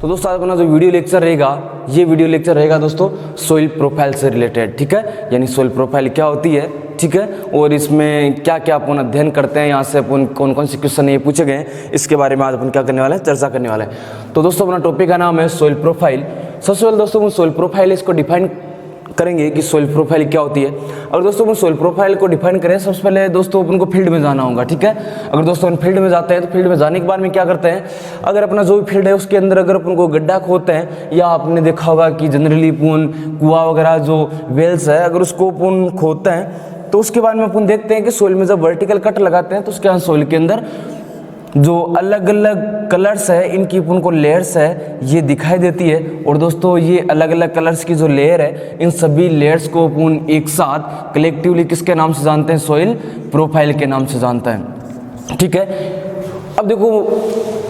तो दोस्तों आज अपना जो वीडियो लेक्चर रहेगा, ये वीडियो लेक्चर रहेगा दोस्तों सोइल प्रोफाइल से रिलेटेड, ठीक है। यानी सोइल प्रोफाइल क्या होती है, ठीक है, और इसमें क्या क्या अपन अध्ययन करते हैं, यहाँ से अपन कौन कौन से क्वेश्चन ये पूछे गए हैं, इसके बारे में आज अपन क्या करने वाले हैं, चर्चा करने वाले हैं। तो दोस्तों अपना टॉपिक का नाम है सोइल प्रोफाइल। सबसे पहले दोस्तों हम सोइल प्रोफाइल इसको डिफाइन करेंगे कि सोइल प्रोफाइल क्या होती है। अगर दोस्तों अपन सोइल प्रोफाइल को डिफाइन करें, सबसे पहले दोस्तों अपन को फील्ड में जाना होगा, ठीक है। अगर दोस्तों अपन फील्ड में जाते हैं तो फील्ड में जाने के बाद में क्या करते हैं, अगर अपना जो भी फील्ड है उसके अंदर अगर अपन को गड्ढा खोदते हैं, या आपने देखा होगा कि जनरली अपन कुआं वगैरह जो वेल्स है अगर उसको अपन खोदते हैं तो उसके बाद में अपन देखते हैं कि सोइल में जब वर्टिकल कट लगाते हैं तो उसके बाद सोइल के अंदर जो अलग अलग कलर्स है, इनकी अपन को लेयर्स है ये दिखाई देती है। और दोस्तों ये अलग अलग कलर्स की जो लेयर है, इन सभी लेयर्स को अपन एक साथ कलेक्टिवली किसके नाम से जानते हैं, सोइल प्रोफाइल के नाम से जानते हैं, ठीक है। अब देखो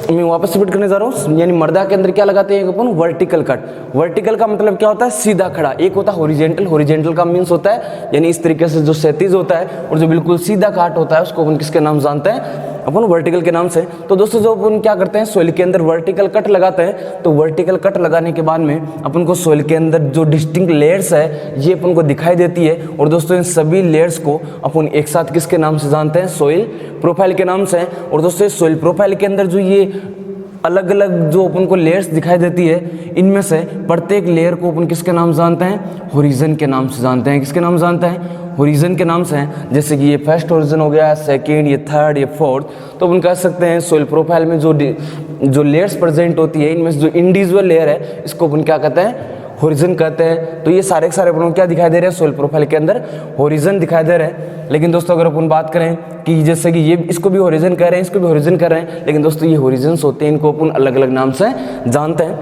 मैं वापस रिपीट करने जा रहा हूँ, यानी मर्दा के अंदर क्या लगाते हैं अपन, वर्टिकल कट। वर्टिकल का मतलब क्या होता है, सीधा खड़ा। एक होता है हॉरिजॉन्टल, हॉरिजॉन्टल का मीन्स होता है यानी इस तरीके से जो क्षैतिज होता है, और जो बिल्कुल सीधा काट होता है उसको अपन किसके नाम जानते हैं, अपन वर्टिकल के नाम से। तो दोस्तों जो अपन क्या करते हैं, सोइल के अंदर वर्टिकल कट लगाते हैं, तो वर्टिकल कट लगाने के बाद में अपन को सोइल के अंदर जो डिस्टिंक्ट लेयर्स है ये अपन को दिखाई देती है। और दोस्तों इन सभी लेयर्स को अपन एक साथ किसके नाम से जानते हैं, सोइल प्रोफाइल के नाम से। और दोस्तों सोइल प्रोफाइल के अंदर जो ये अलग अलग जो अपन को लेयर्स दिखाई देती है, इनमें से प्रत्येक लेयर को अपन किसके नाम जानते हैं, होरिजन के नाम से जानते हैं। किसके नाम जानते हैं, होरिजन के नाम से हैं। जैसे कि ये फर्स्ट होरिजन हो गया, सेकंड, ये थर्ड, ये फोर्थ। तो अपन कह सकते हैं सोइल प्रोफाइल में जो लेयर्स प्रेजेंट होती है, इनमें से जो इंडिविजुअल लेयर है इसको अपन क्या कहते हैं, होरिजन कहते हैं। तो ये सारे के सारे अपन क्या दिखाई दे रहे हैं, सोइल प्रोफाइल के अंदर होरिजन दिखाई दे रहे हैं। लेकिन दोस्तों अगर अपन बात करें कि जैसे कि ये इसको भी होरिजन कह रहे हैं, इसको भी होरिजन कर रहे हैं, लेकिन दोस्तों ये होरिजन्स होते हैं, इनको अपन अलग अलग नाम से जानते हैं,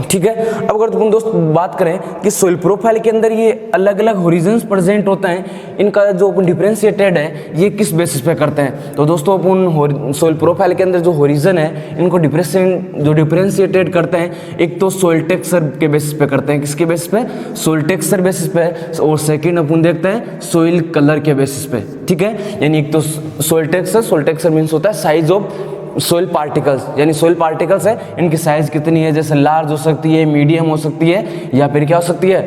ठीक है। अब अगर तुम दोस्त बात करें कि सोइल प्रोफाइल के अंदर ये अलग अलग होरिजन्स प्रेजेंट होते हैं, इनका जो अपन डिफरेंशिएटेड है ये किस बेसिस पे करते हैं। तो दोस्तों अपन सोइल प्रोफाइल के अंदर जो होरिजन है इनको डिफरेंशिएटेड करते हैं, एक तो सोइल टेक्सचर के बेसिस पे करते हैं। किसके बेसिस पे, सोइल टेक्सचर बेसिस पे। और सेकेंड अपन देखते हैं सोइल कलर के बेसिस पे, ठीक है। यानी एक तो सोइल टेक्सचर मीन्स होता है साइज ऑफ सोइल पार्टिकल्स, यानी सोइल पार्टिकल्स है इनकी साइज कितनी है, जैसे लार्ज हो सकती है, मीडियम हो सकती है, या फिर क्या हो सकती है,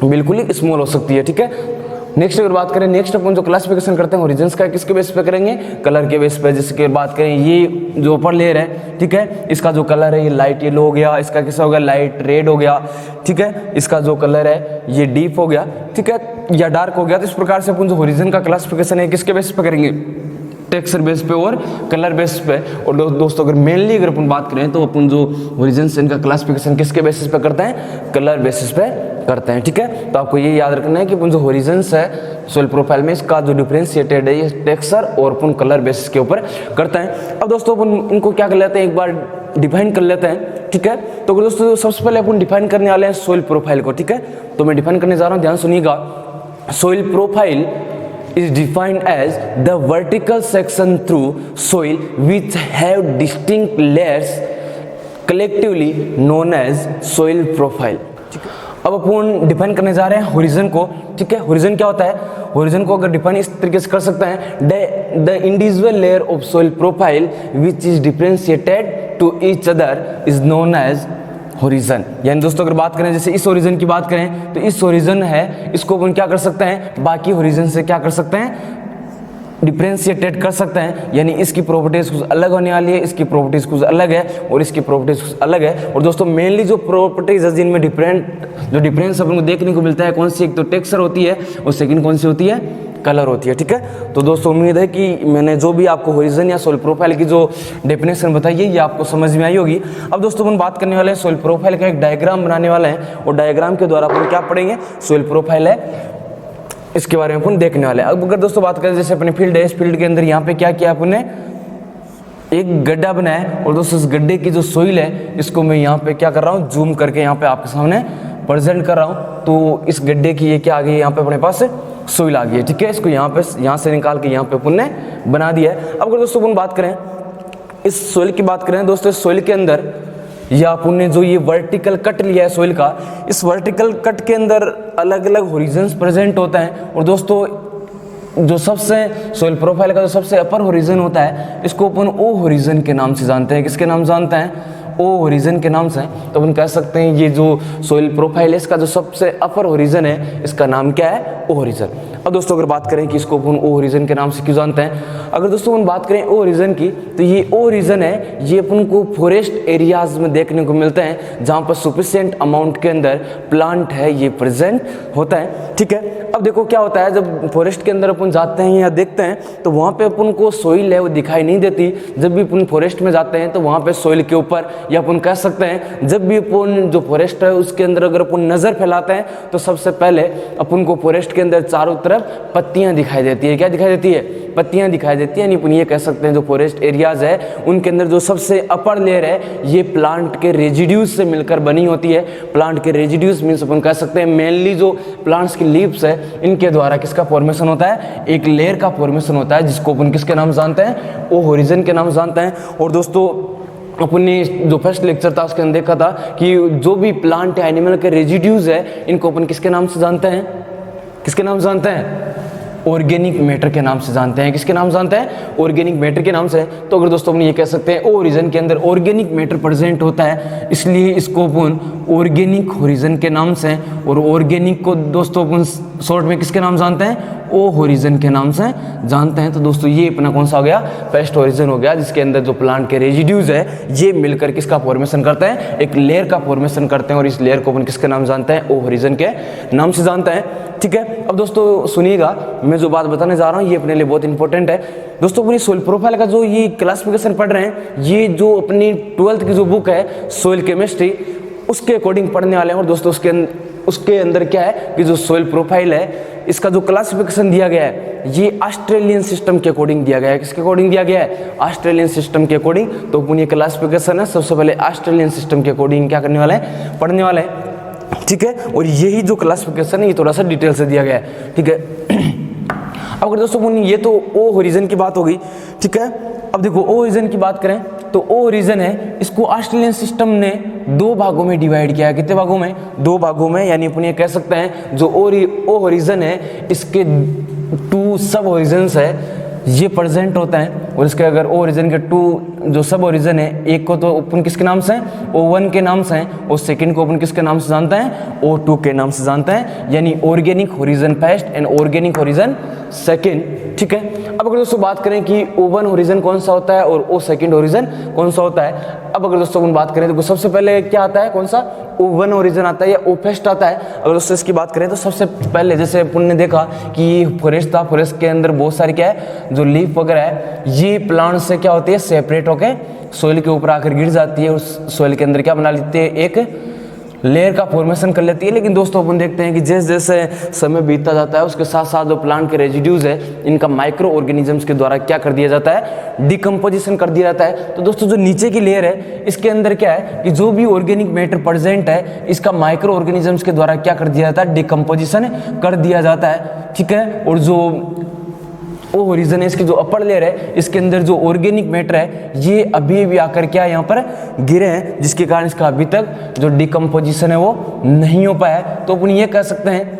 बिल्कुल ही स्मॉल हो सकती है, ठीक है। नेक्स्ट अगर बात करें, नेक्स्ट अपन जो क्लासिफिकेशन करते हैं होरिजन्स का, किसके बेस पे करेंगे, कलर के बेस पे। जैसे कि बात करें ये जो ऊपर लेयर है, ठीक है, इसका जो कलर है ये लाइट येलो हो गया, इसका कैसा हो गया, लाइट रेड हो गया, ठीक है। इसका जो कलर है ये डीप हो गया, ठीक है, या डार्क हो गया। तो इस प्रकार से अपन जो होरिजन का क्लासिफिकेशन है किसके बेस पे करेंगे, टेक्सचर बेस पे और कलर बेस पे। और दोस्तों अगर मेनली अगर अपन बात करें तो अपन जो होरिजन्स इनका क्लासिफिकेशन किसके बेसिस पे करते हैं, कलर बेसिस पे करते हैं, ठीक है। तो आपको ये याद रखना है कि अपन जो होरिजन्स है सोइल प्रोफाइल में, इसका जो डिफरेंशिएटेड है ये टेक्सचर और अपन कलर बेसिस के ऊपर करते हैं। अब दोस्तों अपन इनको क्या कर लेते हैं, एक बार डिफाइन कर लेते हैं, ठीक है। तो दोस्तों सबसे पहले अपन डिफाइन करने वाले हैं सोइल प्रोफाइल को, ठीक है। तो मैं डिफाइन करने जा रहा हूँ, ध्यान सुनिएगा। Soil profile is defined as the vertical section through soil which have distinct layers collectively known as soil profile। अब अपन डिफाइन करने जा रहे हैं होरिजन को, ठीक है। होरिजन क्या होता है, होरिजन को अगर डिफाइन इस तरीके से कर सकते हैं, the individual layer of soil profile which is differentiated to each other is known as horizon. यानी दोस्तों अगर बात करें, जैसे इस होरिजन की बात करें तो इस होरिजन है, इसको अपन क्या कर सकते हैं, बाकी होरिजन से क्या कर सकते हैं, डिफरेंशिएटेड कर सकते हैं। यानी इसकी प्रॉपर्टीज कुछ अलग होने वाली है, इसकी प्रॉपर्टीज कुछ अलग है, और इसकी प्रॉपर्टीज कुछ अलग है। और दोस्तों मेनली जो प्रॉपर्टीज है जिनमें जो डिफरेंस अपन को देखने को मिलता है, कौन सी, एक तो टेक्सचर होती है और सेकंड कौन सी होती है, कलर होती है, ठीक है। तो दोस्तों उम्मीद है कि मैंने जो भी आपको होरिजन या सोइल प्रोफाइल की जो डेफिनेशन बताई है ये आपको समझ में आई होगी। अब दोस्तों अपन बात करने वाले हैं सोइल प्रोफाइल का, एक डायग्राम बनाने वाले हैं, और डायग्राम के द्वारा अपन क्या पढ़ेंगे, सोइल प्रोफाइल है इसके बारे में अपन देखने वाले हैं। अब अगर दोस्तों बात करें, जैसे अपने फील्ड है, इस फील्ड के अंदर यहाँ पे क्या किया अपन ने, एक गड्ढा बनाया। और दोस्तों इस गड्ढे की जो सोइल है इसको मैं यहाँ पे क्या कर रहा हूँ, जूम करके यहाँ पे आपके सामने प्रेजेंट कर रहा हूँ। तो इस गड्ढे की ये क्या आ गई, यहाँ पे अपने पास सोइल आ गई है, ठीक है। इसको यहाँ से निकाल के यहाँ पे अपन ने बना दिया है। अब अगर दोस्तों अपन बात करें, इस सोइल की बात करें दोस्तों, इस सोइल के अंदर या अपन ने जो ये वर्टिकल कट लिया है सोइल का, इस वर्टिकल कट के अंदर अलग अलग होरिजन्स प्रेजेंट होता है। और दोस्तों जो सबसे सोइल प्रोफाइल का जो सबसे अपर होरिजन होता है इसको अपन ओ होरिजन के नाम से जानते हैं। किसके नाम जानते हैं, ओ ओरिजिन के नाम से, तो अपन कह सकते हैं ये जो सोइल प्रोफाइल है इसका जो सबसे अपर ओरिजिन है इसका नाम क्या है? ओ ओरिजिन। अब दोस्तों अगर बात करें कि इसको अपन ओ ओरिजिन के नाम से क्यों जानते हैं, अगर दोस्तों अपन बात करें ओ ओरिजिन की, तो ये ओ ओरिजिन है ये अपन को फॉरेस्ट एरियाज में देखने को मिलते हैं जहाँ पर सफिशिएंट अमाउंट के अंदर प्लांट है ये प्रेजेंट होता है। ठीक है, अब देखो क्या होता है, जब फॉरेस्ट के अंदर अपन जाते हैं या देखते हैं तो वहाँ पे अपन को सोइल है वो दिखाई नहीं देती। जब भी अपन फॉरेस्ट में जाते हैं तो वहाँ पे सोइल के ऊपर, या अपन कह सकते हैं जब भी अपन जो फॉरेस्ट है उसके अंदर अगर अपन नज़र फैलाते हैं तो सबसे पहले अपन को फॉरेस्ट के अंदर चारों तरफ पत्तियाँ दिखाई देती है। क्या दिखाई देती है? पत्तियाँ दिखाई देती है। यानी अपन ये कह सकते हैं जो फॉरेस्ट एरियाज है उनके अंदर जो सबसे अपर लेयर है ये प्लांट के रेजिड्यूज से मिलकर बनी होती है। प्लांट के रेजिड्यूज मीन्स अपन कह सकते हैं मेनली जो प्लांट्स की लीव्स है इनके द्वारा किसका फॉर्मेशन होता है? एक लेयर का फॉर्मेशन होता है जिसको अपन किसके नाम जानते हैं? ओ ओरिजिन के नाम जानते हैं। और दोस्तों अपन ने जो फर्स्ट लेक्चर था उसके अंदर देखा था कि जो भी प्लांट है एनिमल के रेजिड्यूज है इनको अपन किसके नाम से जानते हैं? किसके नाम जानते हैं? ऑर्गेनिक मैटर के नाम से जानते हैं। किसके नाम जानते हैं? ऑर्गेनिक मैटर के नाम से। तो अगर दोस्तों अपन ये कह सकते हैं ओ ओरिजिन के अंदर ऑर्गेनिक मैटर प्रेजेंट होता है, इसलिए इसको अपन ऑर्गेनिक ओरिजिन के नाम से, और ऑर्गेनिक को दोस्तों अपन शॉर्ट में किसके नाम जानते हैं? ओ ओरिजिन के नाम से जानते हैं। तो दोस्तों ये अपना कौन सा हो गया? फर्स्ट ओरिजिन हो गया, जिसके अंदर जो प्लांट के रेजिड्यूज है ये मिलकर किसका फॉर्मेशन करते हैं? एक लेयर का फॉर्मेशन करते हैं, और इस लेयर को अपन किसके नाम जानते हैं? ओ ओरिजिन के नाम से जानते हैं। ठीक है, अब दोस्तों सुनिएगा, मैं जो बात बताने जा रहा हूँ ये अपने लिए बहुत इंपॉर्टेंट है। दोस्तों अपनी सोइल प्रोफाइल का जो ये क्लासिफिकेशन पढ़ रहे हैं, ये जो अपनी 12th की जो बुक है सोइल केमिस्ट्री उसके अकॉर्डिंग पढ़ने वाले हैं। और दोस्तों उसके अंदर क्या है कि जो सोइल प्रोफाइल है इसका जो क्लासिफिकेशन दिया गया है ये ऑस्ट्रेलियन सिस्टम के अकॉर्डिंग दिया गया है। किसके अकॉर्डिंग दिया गया है? ऑस्ट्रेलियन सिस्टम के अकॉर्डिंग। तो अपन ये क्लासिफिकेशन है सबसे पहले ऑस्ट्रेलियन सिस्टम के अकॉर्डिंग क्या करने वाले हैं? पढ़ने वाले हैं। ठीक है, और यही जो क्लासिफिकेशन है ये थोड़ा सा डिटेल से दिया गया है। ठीक है, अब अगर दोस्तों ये तो ओ ओरिजिन की बात हो गई। ठीक है, अब देखो ओ ओरिजिन की बात करें तो ओ ओरिजिन है इसको ऑस्ट्रेलियन सिस्टम ने 2 भागों में डिवाइड किया है। कितने भागों में? 2 भागों में। यानी अपन ये कह सकते हैं जो ओ ओरिजिन है इसके 2 सब ओरिजिन्स है ये प्रेजेंट होता है, और इसके अगर ओ ओरिजिन के 2 जो सब ओरिजिन है, एक को तो अपन किसके नाम से? O1 के नाम से हैं, और सेकंड को अपन किसके नाम से जानते हैं? O2 के नाम से जानते हैं। यानी organic origin first and organic origin second. ठीक है, अब अगर दोस्तों बात करें कि O1 ओरिजिन कौन सा होता है और O सेकंड ओरिजिन कौन सा होता है, अब अगर दोस्तों अपन बात करें तो सबसे पहले क्या आता है? कौन सा? O1 ओरिजिन आता है या O फर्स्ट आता है। अगर दोस्तों इसकी बात करें तो सबसे पहले जैसे अपन ने देखा कि फॉरेस्ट था, फॉरेस्ट के अंदर बहुत सारी क्या है जो लीफ वगैरह है ये प्लांट से क्या होती है सेपरेट होके सोइल के ऊपर आकर गिर जाती है, उस सोइल के अंदर क्या बना लेती है? एक लेयर का फॉर्मेशन कर लेती है। लेकिन दोस्तों अपन देखते हैं कि जैसे जैसे समय बीतता जाता है उसके साथ साथ जो प्लांट के रेजिड्यूज है इनका माइक्रो ऑर्गेनिजम्स के द्वारा क्या कर दिया जाता है? डिकम्पोजिशन कर दिया जाता है। तो दोस्तों जो नीचे की लेयर है इसके अंदर क्या है कि जो भी ऑर्गेनिक मैटर प्रेजेंट है इसका माइक्रो ऑर्गेनिजम्स के द्वारा क्या कर दिया जाता है? डिकम्पोजिशन कर दिया जाता है। ठीक है, और जो ओ ओरिजिन है इसकी जो अपर लेयर है इसके अंदर जो ऑर्गेनिक मैटर है ये अभी भी आकर क्या यहाँ पर गिरे हैं, जिसके कारण इसका अभी तक जो डिकम्पोजिशन है वो नहीं हो पाया है। तो अपन ये कह सकते हैं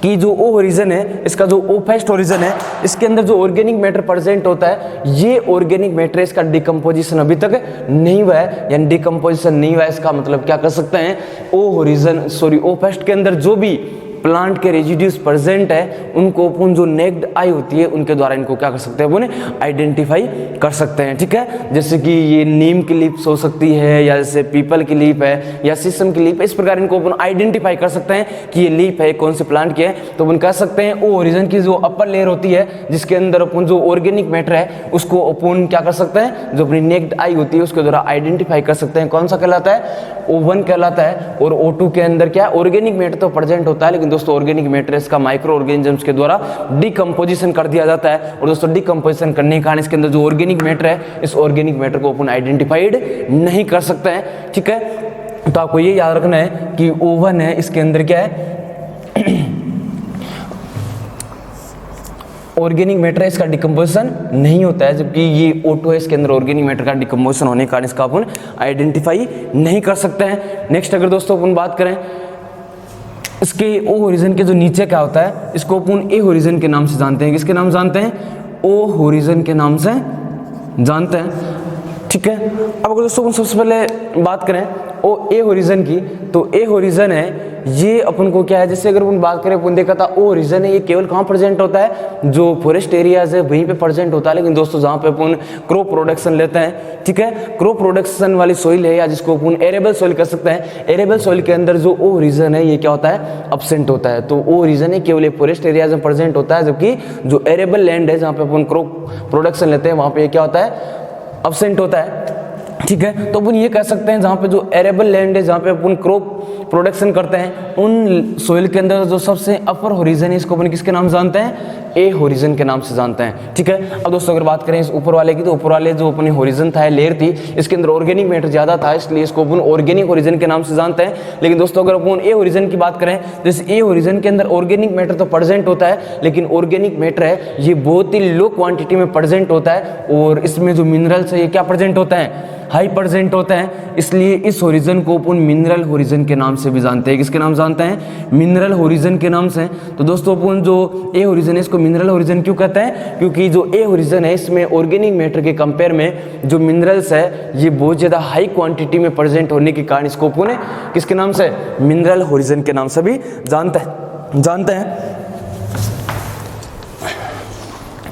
कि जो ओ ओरिजिन है इसका जो ओ फर्स्ट ओरिजिन है इसके अंदर जो ऑर्गेनिक मैटर प्रेजेंट होता है ये ऑर्गेनिक मैटर इसका डिकम्पोजिशन अभी तक नहीं हुआ है। यानी डिकम्पोजिशन नहीं हुआ है इसका मतलब क्या कर सकते हैं? ओ फर्स्ट के अंदर जो भी प्लांट के रेजिड्यूज प्रेजेंट है उनको अपन जो नेक्ड आई होती है उनके द्वारा इनको क्या कर सकते हैं? वो आइडेंटिफाई कर सकते हैं। ठीक है, जैसे कि ये नीम की लीफ हो सकती है, या जैसे पीपल की लीफ है, या शीशम की लीफ है। इस प्रकार इनको अपन आइडेंटिफाई कर सकते हैं कि ये लीफ है कौन से प्लांट की है। तो अपन कह सकते हैं ओ ओरिजिन की जो अपर लेयर होती है जिसके अंदर अपन जो ऑर्गेनिक मैटर है उसको अपन क्या कर सकते हैं? जो अपनी नेक्ड आई होती है उसके द्वारा आइडेंटिफाई कर सकते हैं। कौन सा कहलाता है? O1 कहलाता है। और O2 के अंदर क्या है? ऑर्गेनिक मैटर तो प्रेजेंट होता है, लेकिन दोस्तों ऑर्गेनिक मैटर इसका माइक्रो ऑर्गेनिजम्स के द्वारा डिकम्पोजिशन कर दिया जाता है। और दोस्तों डिकम्पोजिशन करने के कारण इसके अंदर जो ऑर्गेनिक मैटर है इस ऑर्गेनिक मैटर को अपन आइडेंटिफाइड नहीं कर सकते हैं। ठीक है, तो आपको ये याद रखना है कि O1 है इसके अंदर क्या है? ऑर्गेनिक मैटर है इसका डिकम्पोजिशन नहीं होता है, जबकि ये O2 है इसके अंदर ऑर्गेनिक मैटर का डिकम्पोजिशन होने के कारण इसका अपन आइडेंटिफाई नहीं कर सकते हैं। नेक्स्ट अगर दोस्तों अपन बात करें इसके ओ ओरिजिन के जो नीचे क्या होता है इसको अपन ए ओरिजिन के नाम से जानते हैं। किसके नाम जानते हैं? ओ ओरिजिन के नाम से जानते हैं। ठीक है। अब अगर दोस्तों अपन सबसे पहले बात करें ओ ए होरिजन की, तो ए होरिजन है ये अपन को क्या है, जैसे अगर अपन बात करें, अपन देखा था ओ होरिजन है ये केवल कहाँ प्रेजेंट होता है, जो फॉरेस्ट एरियाज है वहीं पे प्रेजेंट होता है। लेकिन दोस्तों जहाँ पे अपन क्रॉप प्रोडक्शन लेते हैं, ठीक है, क्रॉप प्रोडक्शन वाली सोइल है या जिसको अपन एरेबल सोइल कर सकते हैं, एरेबल सोइल के अंदर जो ओ होरिजन है ये क्या होता है, अब्सेंट होता है। तो ओ होरिजन है केवल फॉरेस्ट एरियाज में प्रेजेंट होता है, जबकि जो एरेबल लैंड है जहाँ पे अपन क्रॉप प्रोडक्शन लेते हैं वहाँ पे क्या होता है, अब्सेंट होता है। ठीक है, तो अपन ये कह सकते हैं जहाँ पे जो एरेबल लैंड है, जहाँ पे अपन क्रॉप प्रोडक्शन करते हैं, उन सोइल के अंदर जो सबसे अपर होरिजन है इसको अपन किसके नाम जानते हैं, ए होरिजन के नाम से जानते हैं। ठीक है। अब दोस्तों अगर बात करें इस ऊपर वाले की, तो ऊपर वाले जो अपनी होरिजन था, लेयर थी, इसके अंदर ऑर्गेनिक मैटर ज्यादा था, इसलिए इसको अपन ऑर्गेनिक होरिजन के नाम से जानते हैं। लेकिन दोस्तों अगर अपन ए होरिजन की बात करें, जैसे ए होरिजन के अंदर ऑर्गेनिक मैटर तो प्रेजेंट होता है, लेकिन ऑर्गेनिक मैटर है ये बहुत ही लो क्वांटिटी में प्रेजेंट होता है, और इसमें जो मिनरल्स है ये क्या प्रेजेंट होता है, हाई प्रेजेंट होता है। इसलिए इस होरिजन को अपन मिनरल होरिजन के नाम से भी जानते हैं। किसके नाम जानते हैं, मिनरल होरिजन के नाम से। तो दोस्तों अपन जो ए होरिजन है इसको मिनरल होरिजन क्यों कहते हैं, क्योंकि जो ए होरिजन है इसमें ऑर्गेनिक मैटर के कंपेयर में जो मिनरल्स है ये बहुत ज्यादा हाई क्वांटिटी में प्रेजेंट होने के कारण इसको अपन किसके नाम से, मिनरल होरिजन के नाम से भी जानते हैं।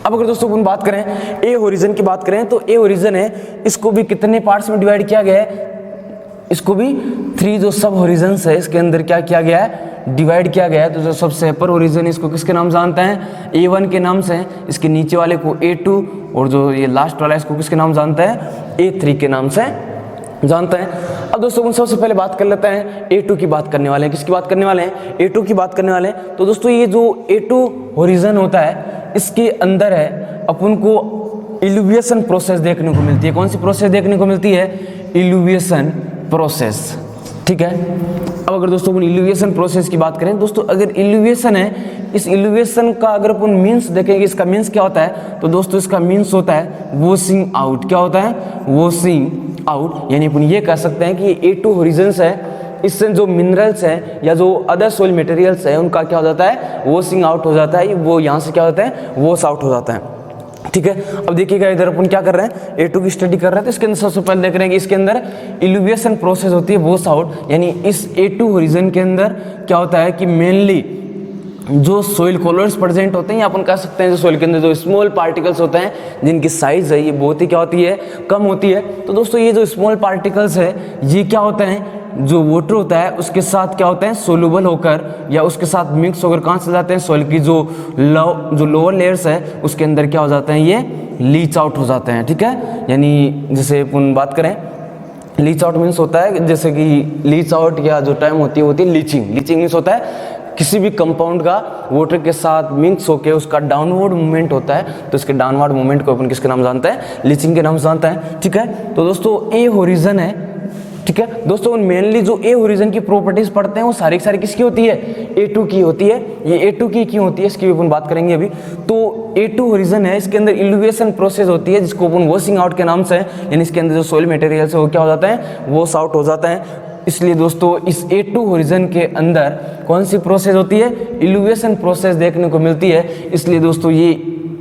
अब अगर दोस्तों अपन बात करें ए होरिजन की बात करें, तो ए होरिजन है इसको भी कितने पार्ट्स में डिवाइड किया गया है, इसको भी 3 जो सब होरिजन्स है इसके अंदर क्या किया गया है, डिवाइड किया गया है। तो जो सबसे अपर होरिजन है इसको किसके नाम जानते हैं, A1 के नाम से, इसके नीचे वाले को A2, और जो ये लास्ट वाला है इसको किसके नाम जानते हैं, A3 के नाम से जानते हैं। अब दोस्तों हम सबसे पहले बात कर लेते हैं A2 की बात करने वाले हैं। किसकी बात करने वाले हैं, A2 की बात करने वाले हैं। तो दोस्तों ये जो A2 होरिजन होता है इसके अंदर है अपन को इल्यूविएशन प्रोसेस देखने को मिलती है। कौन सी प्रोसेस देखने को मिलती है, इल्यूविएशन प्रोसेस। ठीक है। अब अगर दोस्तों अपन इल्यूविएशन प्रोसेस की बात करें, दोस्तों अगर इल्यूविएशन है, इस इल्यूविएशन का अगर अपन मीन्स देखेंगे, इसका मीन्स क्या होता है, तो दोस्तों इसका मीन्स होता है वॉशिंग आउट। क्या होता है, वॉशिंग आउट। यानी अपन ये कह सकते हैं कि A2 होरिजन्स है, इससे जो मिनरल्स हैं या जो अदर सोइल मटेरियल्स है उनका क्या हो जाता है, वॉशिंग आउट हो जाता है, वो यहाँ से क्या होता है, वॉश आउट हो जाता है। ठीक है। अब देखिएगा इधर अपन क्या कर रहे हैं, A2 की स्टडी कर रहे हैं, तो इसके अंदर सबसे पहले देख रहे हैं कि इसके अंदर इल्यूविएशन प्रोसेस होती है, वॉश आउट। यानी इस A2 होरिजन के अंदर क्या होता है कि मेनली जो सोइल कॉलर्स प्रेजेंट होते हैं, या अपन कह सकते हैं जो सोइल के अंदर जो स्मॉल पार्टिकल्स होते हैं जिनकी साइज है ये बहुत ही क्या होती है, कम होती है। तो दोस्तों ये जो स्मॉल पार्टिकल्स है ये क्या होते हैं, जो वाटर होता है उसके साथ क्या होते हैं, सोल्यूबल होकर या उसके साथ मिक्स होकर कहाँ चले जाते हैं, सोइल की जो लोअर लेयर्स है उसके अंदर क्या हो जाते हैं, ये लीच आउट हो जाते हैं। ठीक है। यानी जैसे अपन बात करें, लीच आउट मीन्स होता है जैसे कि लीच आउट या जो टाइम होती है लीचिंग। लीचिंग मीन्स होता है किसी भी कंपाउंड का वाटर के साथ मिक्स होकर उसका डाउनवर्ड मूवमेंट होता है, तो इसके डाउनवर्ड मूवमेंट को अपन किसके नाम जानते हैं, लीचिंग के नाम जानते हैं। ठीक है। तो दोस्तों ए होरिजन है, ठीक है। दोस्तों मेनली जो ए होरिजन की प्रॉपर्टीज पढ़ते हैं वो सारी किसकी होती है, A2 की होती है। ये A2 की क्यों होती है इसकी भी अपन बात करेंगे अभी। तो A2 होरिजन है, इसके अंदर इल्यूविएशन प्रोसेस होती है जिसको अपन वॉशिंग आउट के नाम से, यानी इसके अंदर जो सोइल मटेरियल्स है वो क्या हो जाता है, वॉश आउट हो जाता है। इसलिए दोस्तों इस A2 होरिजन के अंदर कौन सी प्रोसेस होती है, इल्यूविएशन प्रोसेस देखने को मिलती है। इसलिए दोस्तों ये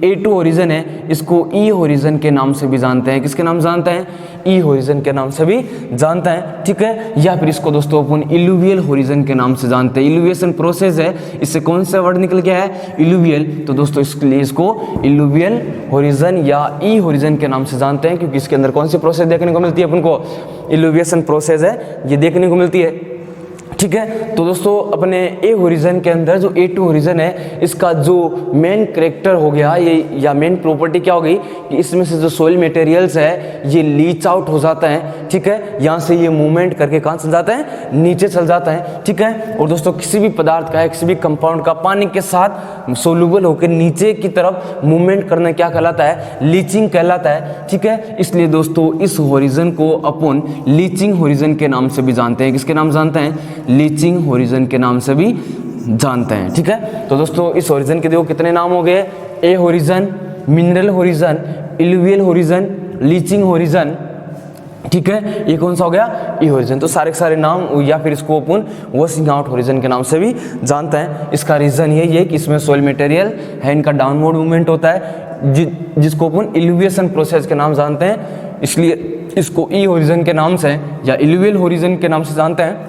A2 होरिजन है इसको E होरिजन के नाम से भी जानते हैं। किसके नाम जानते हैं, E होरिजन के नाम से भी जानते हैं। ठीक है। या फिर इसको दोस्तों अपन इल्यूवियल होरिजन के नाम से जानते हैं। इल्यूविएशन प्रोसेस है, इससे कौन सा वर्ड निकल गया है, इल्यूवियल। तो दोस्तों इसके लिए इसको इल्यूवियल होरिजन या E होरिजन के नाम से जानते हैं, क्योंकि इसके अंदर कौन सी प्रोसेस देखने को मिलती है अपन को, इल्यूविएशन प्रोसेस है ये देखने को मिलती है। ठीक है। तो दोस्तों अपने ए होरिजन के अंदर जो A2 होरिजन है इसका जो मेन कैरेक्टर हो गया ये, या मेन प्रॉपर्टी क्या हो गई कि इसमें से जो सोइल मटेरियल्स है ये लीच आउट हो जाता है। ठीक है। यहाँ से ये मूवमेंट करके कहाँ चल जाता है, नीचे चल जाता है। ठीक है। और दोस्तों किसी भी पदार्थ का, किसी भी कंपाउंड का पानी के साथ सोल्यूबल होकर नीचे की तरफ मूवमेंट करना क्या कहलाता है, लीचिंग कहलाता है। ठीक है। इसलिए दोस्तों इस होरिजन को अपन लीचिंग होरिजन के नाम से भी जानते हैं। किसके नाम जानते हैं, लीचिंग होरिजन के नाम से भी जानते हैं। ठीक है। तो दोस्तों इस होरिजन के देखो कितने नाम हो गए, A horizon, mineral horizon, illuvial horizon, leaching horizon. ठीक है। ये कौन सा हो गया, ई होरिजन। तो सारे नाम, या फिर इसको अपन वॉशिंग आउट होरिजन के नाम से भी जानते हैं। इसका रीजन यही है कि इसमें सोइल मटेरियल है, इनका डाउनवर्ड मूवमेंट होता है जिसको अपन इल्यूविएशन प्रोसेस के नाम जानते हैं। इसलिए इसको ई होरिजन के नाम से या इल्यूवियल होरिजन के नाम से जानते हैं।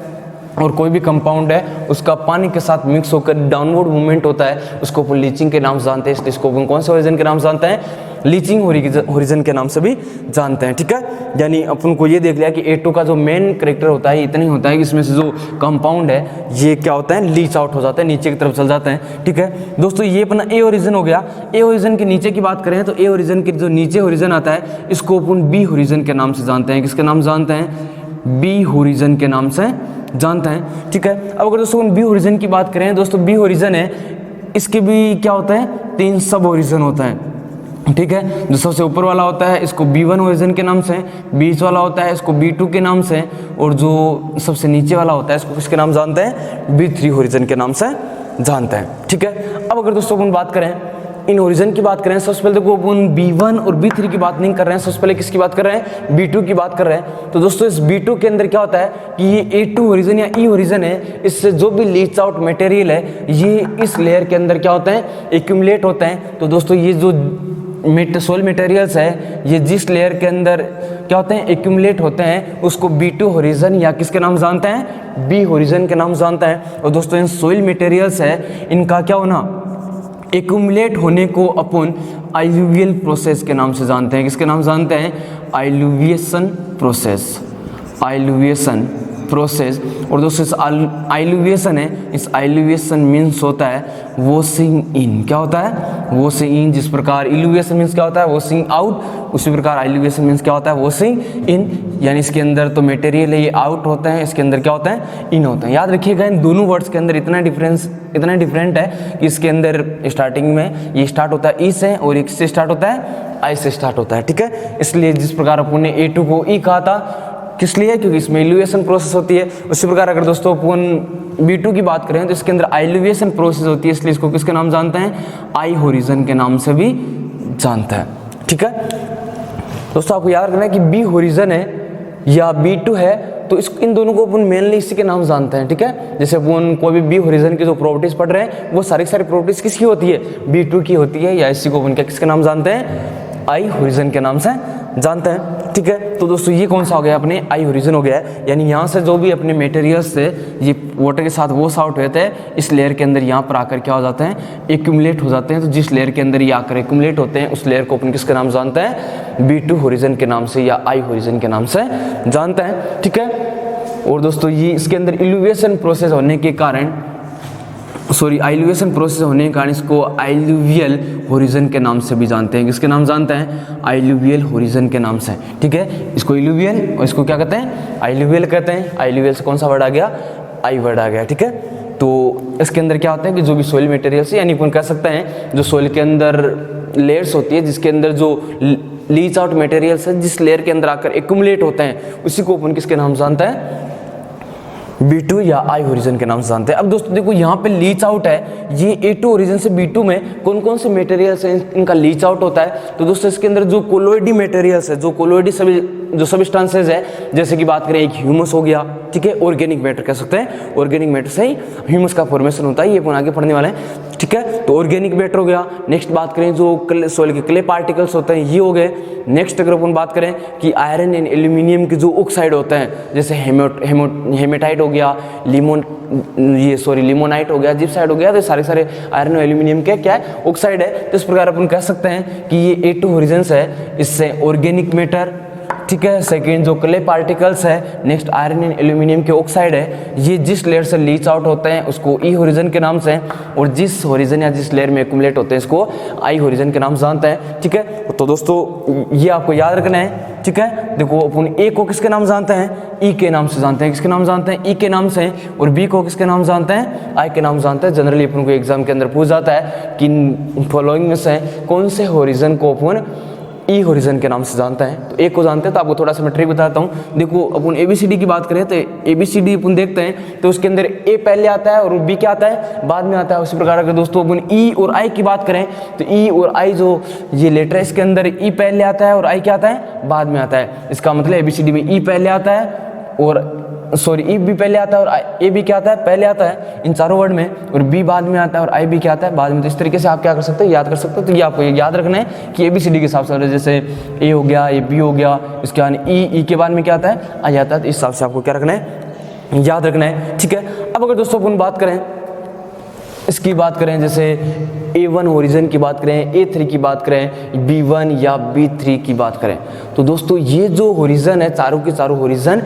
और कोई भी कंपाउंड है उसका पानी के साथ मिक्स होकर डाउनवर्ड मूवमेंट होता है, उसको अपन लीचिंग के नाम से जानते हैं। इसलिए इसको अपन कौन से होरिजन के नाम से जानते हैं? लीचिंग होरिजन के नाम से भी जानते हैं, ठीक है। यानी अपन को ये देख लिया कि A2 का जो मेन करेक्टर होता है इतना ही होता है कि इसमें से जो कंपाउंड है ये क्या होता है, लीच आउट हो जाता है, नीचे की तरफ चल जाते हैं, ठीक है दोस्तों। ये अपना ए होरिजन हो गया। ए होरिजन के नीचे की बात करें तो ए होरिजन के जो नीचे होरिजन आता है इसको अपन बी होरिजन के नाम से जानते हैं। किसके नाम जानते हैं? बी होरिजन के नाम से जानते हैं, ठीक है। अब अगर दोस्तों बी होरिजन की बात करें दोस्तों, बी होरिजन है, इसके भी क्या होता है, 3 सब होरिजन होता है, ठीक है। जो सबसे ऊपर वाला होता है इसको B1 होरिजन के नाम से, बीच वाला होता है इसको B2 के नाम से, और जो सबसे नीचे वाला होता है इसको किसके नाम जानते हैं? B3 होरिजन के नाम से जानते हैं, ठीक है। अब अगर दोस्तों अपन बात करें इन होरिजन की बात करें, सबसे पहले देखो अपन B1 और B3 की बात नहीं कर रहे हैं, सबसे पहले किसकी बात कर रहे हैं? B2 की बात कर रहे हैं। तो दोस्तों इस B2 के अंदर क्या होता है कि ये A2 होरिजन या ई होरिजन है, इससे जो भी लीच आउट मटेरियल है ये इस लेयर के अंदर क्या होता है, एक्यूमुलेट होते हैं। तो दोस्तों ये जो सोइल मटेरियल्स है ये जिस लेयर के अंदर क्या होते हैं, एक्यूमुलेट होते हैं, उसको B2 होरिजन या किसके नाम जानते हैं? बी होरिजन के नाम जानते हैं। और दोस्तों इन सोइल मटेरियल्स है इनका क्या होना, एक्यूमुलेट होने को अपन आइल्यूवियल प्रोसेस के नाम से जानते हैं। किसके नाम जानते हैं? आइल्यूविएशन प्रोसेस, आइल्यूविएशन प्रोसेस। और दोस्तों इस आइल्यूविएशन है, इस आइल्यूविएशन मीन्स होता है वॉशिंग इन। क्या होता है? वॉशिंग इन। जिस प्रकार इल्यूविएशन मीन्स क्या होता है, वॉशिंग आउट, उसी प्रकार आइल्यूविएशन मीन्स क्या होता है, वॉशिंग इन। यानी इसके अंदर तो मटेरियल है ये आउट होता है, इसके अंदर क्या होता है, इन होता है। याद रखिएगा इन दोनों वर्ड्स के अंदर इतना डिफरेंट है कि इसके अंदर स्टार्टिंग में ये स्टार्ट होता है ई से और एक से स्टार्ट होता है आई से स्टार्ट होता है, ठीक है। इसलिए जिस प्रकार अपन ने A2 को ई कहा था, किस लिए? क्योंकि इसमें इल्यूविएशन प्रोसेस होती है। उसी प्रकार अगर दोस्तों अपन B2 की बात करें तो इसके अंदर आइल्यूविएशन प्रोसेस होती है, इसलिए इसको किसके नाम जानते हैं? आई होरिजन के नाम से भी जानते हैं, ठीक है दोस्तों। आपको याद रखना है कि बी होरिजन है या B2 है तो इन दोनों को अपन मेनली इसी के नाम जानते हैं, ठीक है। जैसे अपन कोई भी बी होरिजन की जो प्रॉपर्टीज पढ़ रहे हैं वो सारी प्रॉपर्टीज किसकी होती है? B2 की होती है, या इसी को अपन क्या किसके नाम जानते हैं? आई होरिजन के नाम से जानते हैं, ठीक है। तो दोस्तों ये कौन सा हो गया अपने? आई होरिजन हो गया है। यानी यहाँ से जो भी अपने मटेरियल्स से ये वाटर के साथ वॉश आउट होते हैं इस लेयर के अंदर यहाँ पर आकर क्या हो जाते हैं, एक्यूमुलेट हो जाते हैं। तो जिस लेयर के अंदर ये आकर एक्यूमुलेट होते हैं उस लेयर को अपन किसके नाम जानते हैं? B2 होरिजन के नाम से या आई होरिजन के नाम से जानते हैं, ठीक है। और दोस्तों ये इसके अंदर इल्यूविएशन प्रोसेस होने के कारण आइल्यूविएशन प्रोसेस होने के कारण इसको आइल्यूवियल होरिजन के नाम से भी जानते हैं। किसके नाम जानते हैं? आइल्यूवियल होरिजन के नाम से, ठीक है। इसको इल्यूवियल और इसको क्या कहते हैं? आइल्यूवियल कहते हैं। आइल्यूवियल से कौन सा वर्ड आ गया? आई वर्ड आ गया, ठीक है। तो इसके अंदर क्या होता है कि जो भी सोइल मटेरियल्स है, यानी अपन कह सकते हैं जो सोइल के अंदर लेयर्स होती है जिसके अंदर जो लीच आउट मटेरियल्स है जिस लेयर के अंदर आकर एक्यूमुलेट होते हैं उसी को अपन किसके नाम जानते हैं? B2 या आई होरिजन के नाम से जानते हैं। अब दोस्तों देखो यहाँ पे लीच आउट है, ये A2 होरिजन से B2 में कौन कौन से मटेरियल्स हैं इनका लीच आउट होता है? तो दोस्तों इसके अंदर जो कोलोइडी मटेरियल्स है, जो कोलोइडी जो सब्सटेंसेस है, जैसे कि बात करें एक ह्यूमस हो गया, ठीक है, ऑर्गेनिक मैटर कह सकते हैं, ऑर्गेनिक मैटर से ही ह्यूमस का फॉर्मेशन होता है, ये अपन आगे पढ़ने वाले हैं, ठीक है। तो ऑर्गेनिक मैटर हो गया। नेक्स्ट बात करें जो सोइल के क्ले पार्टिकल्स होते हैं ये हो गए। नेक्स्ट अगर अपन बात करें कि आयरन एंड एल्यूमिनियम के जो ऑक्साइड होते हैं, जैसे हेमेटाइट हो गया, लिमोनाइट हो गया, जिप्साइड हो गया, तो सारे आयरन और एल्यूमिनियम के क्या है? ऑक्साइड है। तो इस प्रकार अपन कह सकते हैं कि ये A2 होरिजन है, इससे ऑर्गेनिक मैटर, ठीक है। सेकेंड जो क्ले पार्टिकल्स है, नेक्स्ट आयरन एंड एल्यूमिनियम के ऑक्साइड है, ये जिस लेयर से लीच आउट होते हैं उसको ई होरिजन के नाम से, और जिस होरिजन या जिस लेयर में एक्यूमुलेट होते हैं इसको आई होरिजन के नाम से जानते हैं, ठीक है। तो दोस्तों ये आपको याद रखना है, ठीक है। देखो अपन ए को किसके नाम जानते हैं? ई के नाम से जानते हैं। किसके नाम जानते हैं? ई के नाम से। और बी को किसके नाम जानते हैं? आई के नाम जानते हैं। जनरली अपन को एग्जाम के अंदर पूछ जाता है कि फॉलोइंग में से कौन से होरिजन को अपन ई होरिजन के नाम से जानते हैं? तो ए को जानते हैं। तो आपको थोड़ा सा मैं ट्रिक बताता हूँ। देखो अपन ABCD की बात करें तो ABCD अपन देखते हैं तो उसके अंदर ए पहले आता है और बी क्या आता है? बाद में आता है। उसी प्रकार अगर दोस्तों अपन ई और आई की बात करें तो ई और आई जो ये लेटर है इसके अंदर ई पहले आता है और आई क्या आता है? बाद में आता है। इसका मतलब ABCD में ई पहले आता है और सॉरी ई भी पहले आता है और ए भी क्या आता है, पहले आता है इन चारों वर्ड में, और बी बाद में आता है और आई भी क्या आता है, बाद में। तो इस तरीके से आप क्या कर सकते हैं, याद कर सकते हो। तो ये आपको याद रखना है कि ABCD के हिसाब से, जैसे ए हो गया, ए बी हो गया, इसके बाद ई के बाद में क्या आता है, आई आता है। तो इस हिसाब से आपको क्या रखना है, याद रखना है, ठीक है। अब अगर दोस्तों अपन बात करें, इसकी बात करें, जैसे A1 ओरिजिन की बात करें, A3 की बात करें, B1 या B3 की बात करें, तो दोस्तों ये जो ओरिजिन है, चारों के चारों ओरिजिन,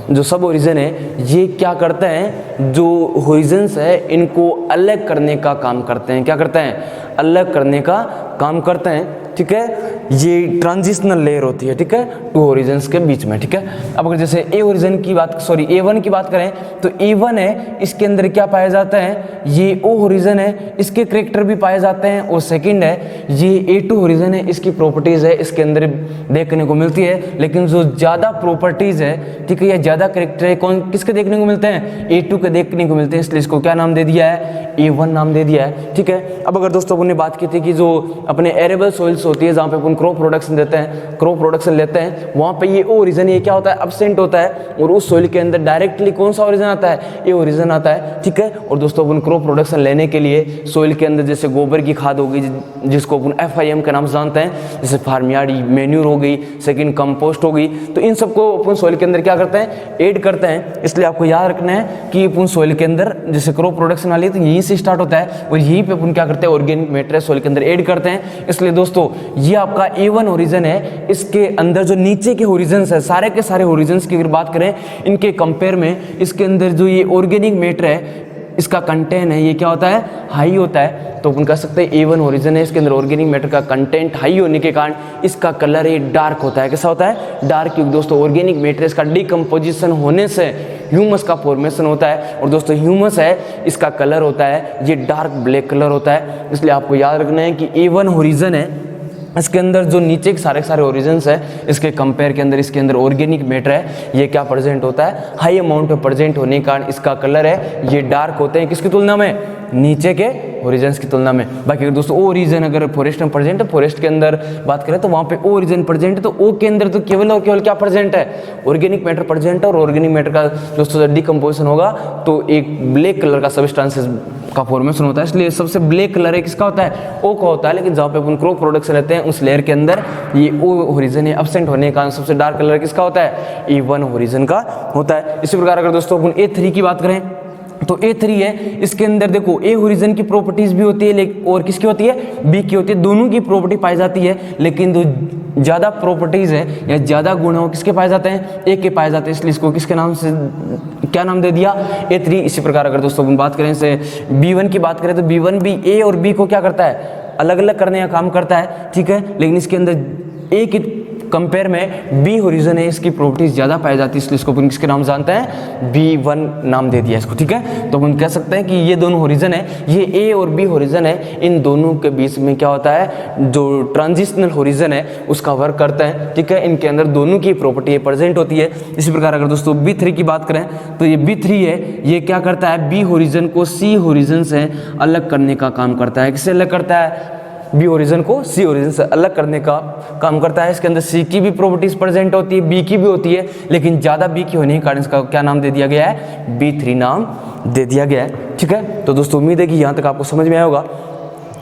जो सब ओरिजिन है, ये क्या करते हैं, जो ओरिजिन्स है इनको अलग करने का काम करते हैं। क्या करते हैं, अलग करने का काम करते हैं, ठीक है। ये ट्रांजिशनल लेयर होती है, ठीक है, टू ओरिजिन्स के बीच में, ठीक है। अब अगर जैसे A1 की बात करें, तो A1 है, इसके अंदर क्या पाया जाता है, ये O ओरिजिन है, इसके करेक्टर भी पाए जाते हैं। और सेकंड है, ये A2 ओरिजिन है, इसकी प्रॉपर्टीज है इसके अंदर देखने को मिलती है। लेकिन जो ज़्यादा प्रॉपर्टीज है, ठीक है, या ज़्यादा करेक्टर है, किसके देखने को मिलते हैं, A2 के देखने को मिलते हैं, इसलिए इसको क्या नाम दे दिया है, A1 नाम दे दिया है, ठीक है। अब अगर दोस्तों अपन ने बात की थी कि जो अपने एरेबल सॉइल्स होती है, जहाँ पे अपन क्रॉप प्रोडक्शन देते हैं, क्रॉप प्रोडक्शन लेते हैं, वहाँ पे ये O ओरिजिन, ये क्या होता है, एब्सेंट होता है, और उस सॉइल के अंदर डायरेक्टली कौन सा ओरिजिन आता है, A ओरिजिन आता है, ठीक है। और दोस्तों अपन क्रॉप प्रोडक्शन लेने के लिए सॉइल के अंदर जैसे गोबर की खाद होगी, जिसको अपन FIM के नाम से जानते हैं, जैसे फार्मयार्ड मैन्यूर हो गई, सेकंड कंपोस्ट हो गई, तो इन सबको अपन सॉइल के अंदर क्या करते हैं, ऐड करते हैं। इसलिए आपको याद रखना है कि अपन सॉइल के अंदर जैसे क्रॉप प्रोडक्शन वाली है, तो यहीं से स्टार्ट होता है, और यहीं पे अपन क्या करते हैं, ऑर्गेनिक मैटर सॉइल के अंदर ऐड करते हैं। इसलिए दोस्तों ये आपका A1 ओरिजिन है, इसके अंदर जो नीचे के ओरिजिन्स है, सारे के सारे ओरिजिन्स की अगर बात करें, इनके कंपेयर में इसके अंदर जो ये ऑर्गेनिक मैटर है, इसका कंटेंट है, ये क्या होता है, हाई होता है। तो अपन कह सकते हैं A1 ओरिजिन है, इसके अंदर ऑर्गेनिक मैटर का कंटेंट हाई होने के कारण इसका कलर ये डार्क होता है। कैसा होता है, डार्क, क्योंकि दोस्तों ऑर्गेनिक मैटर इसका डिकम्पोजिशन होने से ह्यूमस का फॉर्मेशन होता है, और दोस्तों ह्यूमस है, इसका कलर होता है ये डार्क ब्लैक कलर होता है। इसलिए आपको याद रखना है कि A1 ओरिजिन है, इसके अंदर जो नीचे के सारे ओरिजिन्स है, इसके कंपेयर के अंदर इसके अंदर ऑर्गेनिक मैटर है, ये क्या प्रेजेंट होता है, हाई अमाउंट में प्रेजेंट होने के कारण इसका कलर है ये डार्क होते हैं, किसकी तुलना में, नीचे के ओरिजिन्स की तुलना में। बाकी अगर दोस्तों ओ ओरिजिन अगर फॉरेस्ट में प्रेजेंट है, फॉरेस्ट के अंदर बात करें तो वहाँ पे ओ ओरिजिन प्रेजेंट है, तो ओ के अंदर तो केवल और केवल क्या प्रेजेंट है, ऑर्गेनिक मैटर प्रेजेंट है। और ऑर्गेनिक मैटर का दोस्तों जब डिकम्पोजिशन होगा तो एक ब्लैक कलर का सब्सटेंसेस का फॉर्मेशन होता है, इसलिए सबसे ब्लैक कलर है किसका होता है, ओ का होता है। लेकिन जहाँ पे अपन क्रॉप प्रोडक्शन लेते हैं उस लेयर के अंदर ये ओ ओरिजिन है, एब्सेंट होने के कारण सबसे डार्क कलर किसका होता है, A1 ओरिजिन का होता है। इसी प्रकार अगर दोस्तों अपन A3 की बात करें तो A3 है, इसके अंदर देखो ए ओरिजिन की प्रॉपर्टीज भी होती है और किसकी होती है, बी की होती है, दोनों की प्रॉपर्टी पाई जाती है। लेकिन जो ज़्यादा प्रॉपर्टीज है या ज़्यादा गुण है वो किसके पाए जाते हैं, ए के पाए जाते हैं, इसलिए इसको किसके नाम से क्या नाम दे दिया, A3। इसी प्रकार अगर दोस्तों हम बात करें से B1 की बात करें तो B1 भी ए और बी को क्या करता है, अलग अलग करने का काम करता है, ठीक है। लेकिन इसके अंदर ए की कंपेयर में बी ओरिजिन है, इसकी प्रॉपर्टीज ज़्यादा पाई जाती है, इसलिए इसको अपन किसके नाम जानते हैं, B1 नाम दे दिया इसको, ठीक है। तो हम कह सकते हैं कि ये दोनों ओरिजिन है, ये ए और बी ओरिजिन है, इन दोनों के बीच में क्या होता है, जो ट्रांजिशनल ओरिजिन है उसका वर्क करता है, ठीक है। इनके अंदर दोनों की प्रॉपर्टी प्रेजेंट होती है। इसी प्रकार अगर दोस्तों B3 की बात करें तो ये B3 है, ये क्या करता है, बी ओरिजिन को सी ओरिजिन से अलग करने का काम करता है। किससे अलग करता है, बी ओरिजिन को सी ओरिजिन से अलग करने का काम करता है। इसके अंदर सी की भी प्रॉपर्टीज प्रेजेंट होती है, बी की भी होती है, लेकिन ज़्यादा बी की होने के कारण इसका क्या नाम दे दिया गया है, B3 नाम दे दिया गया है, ठीक है। तो दोस्तों उम्मीद है कि यहाँ तक आपको समझ में आया होगा।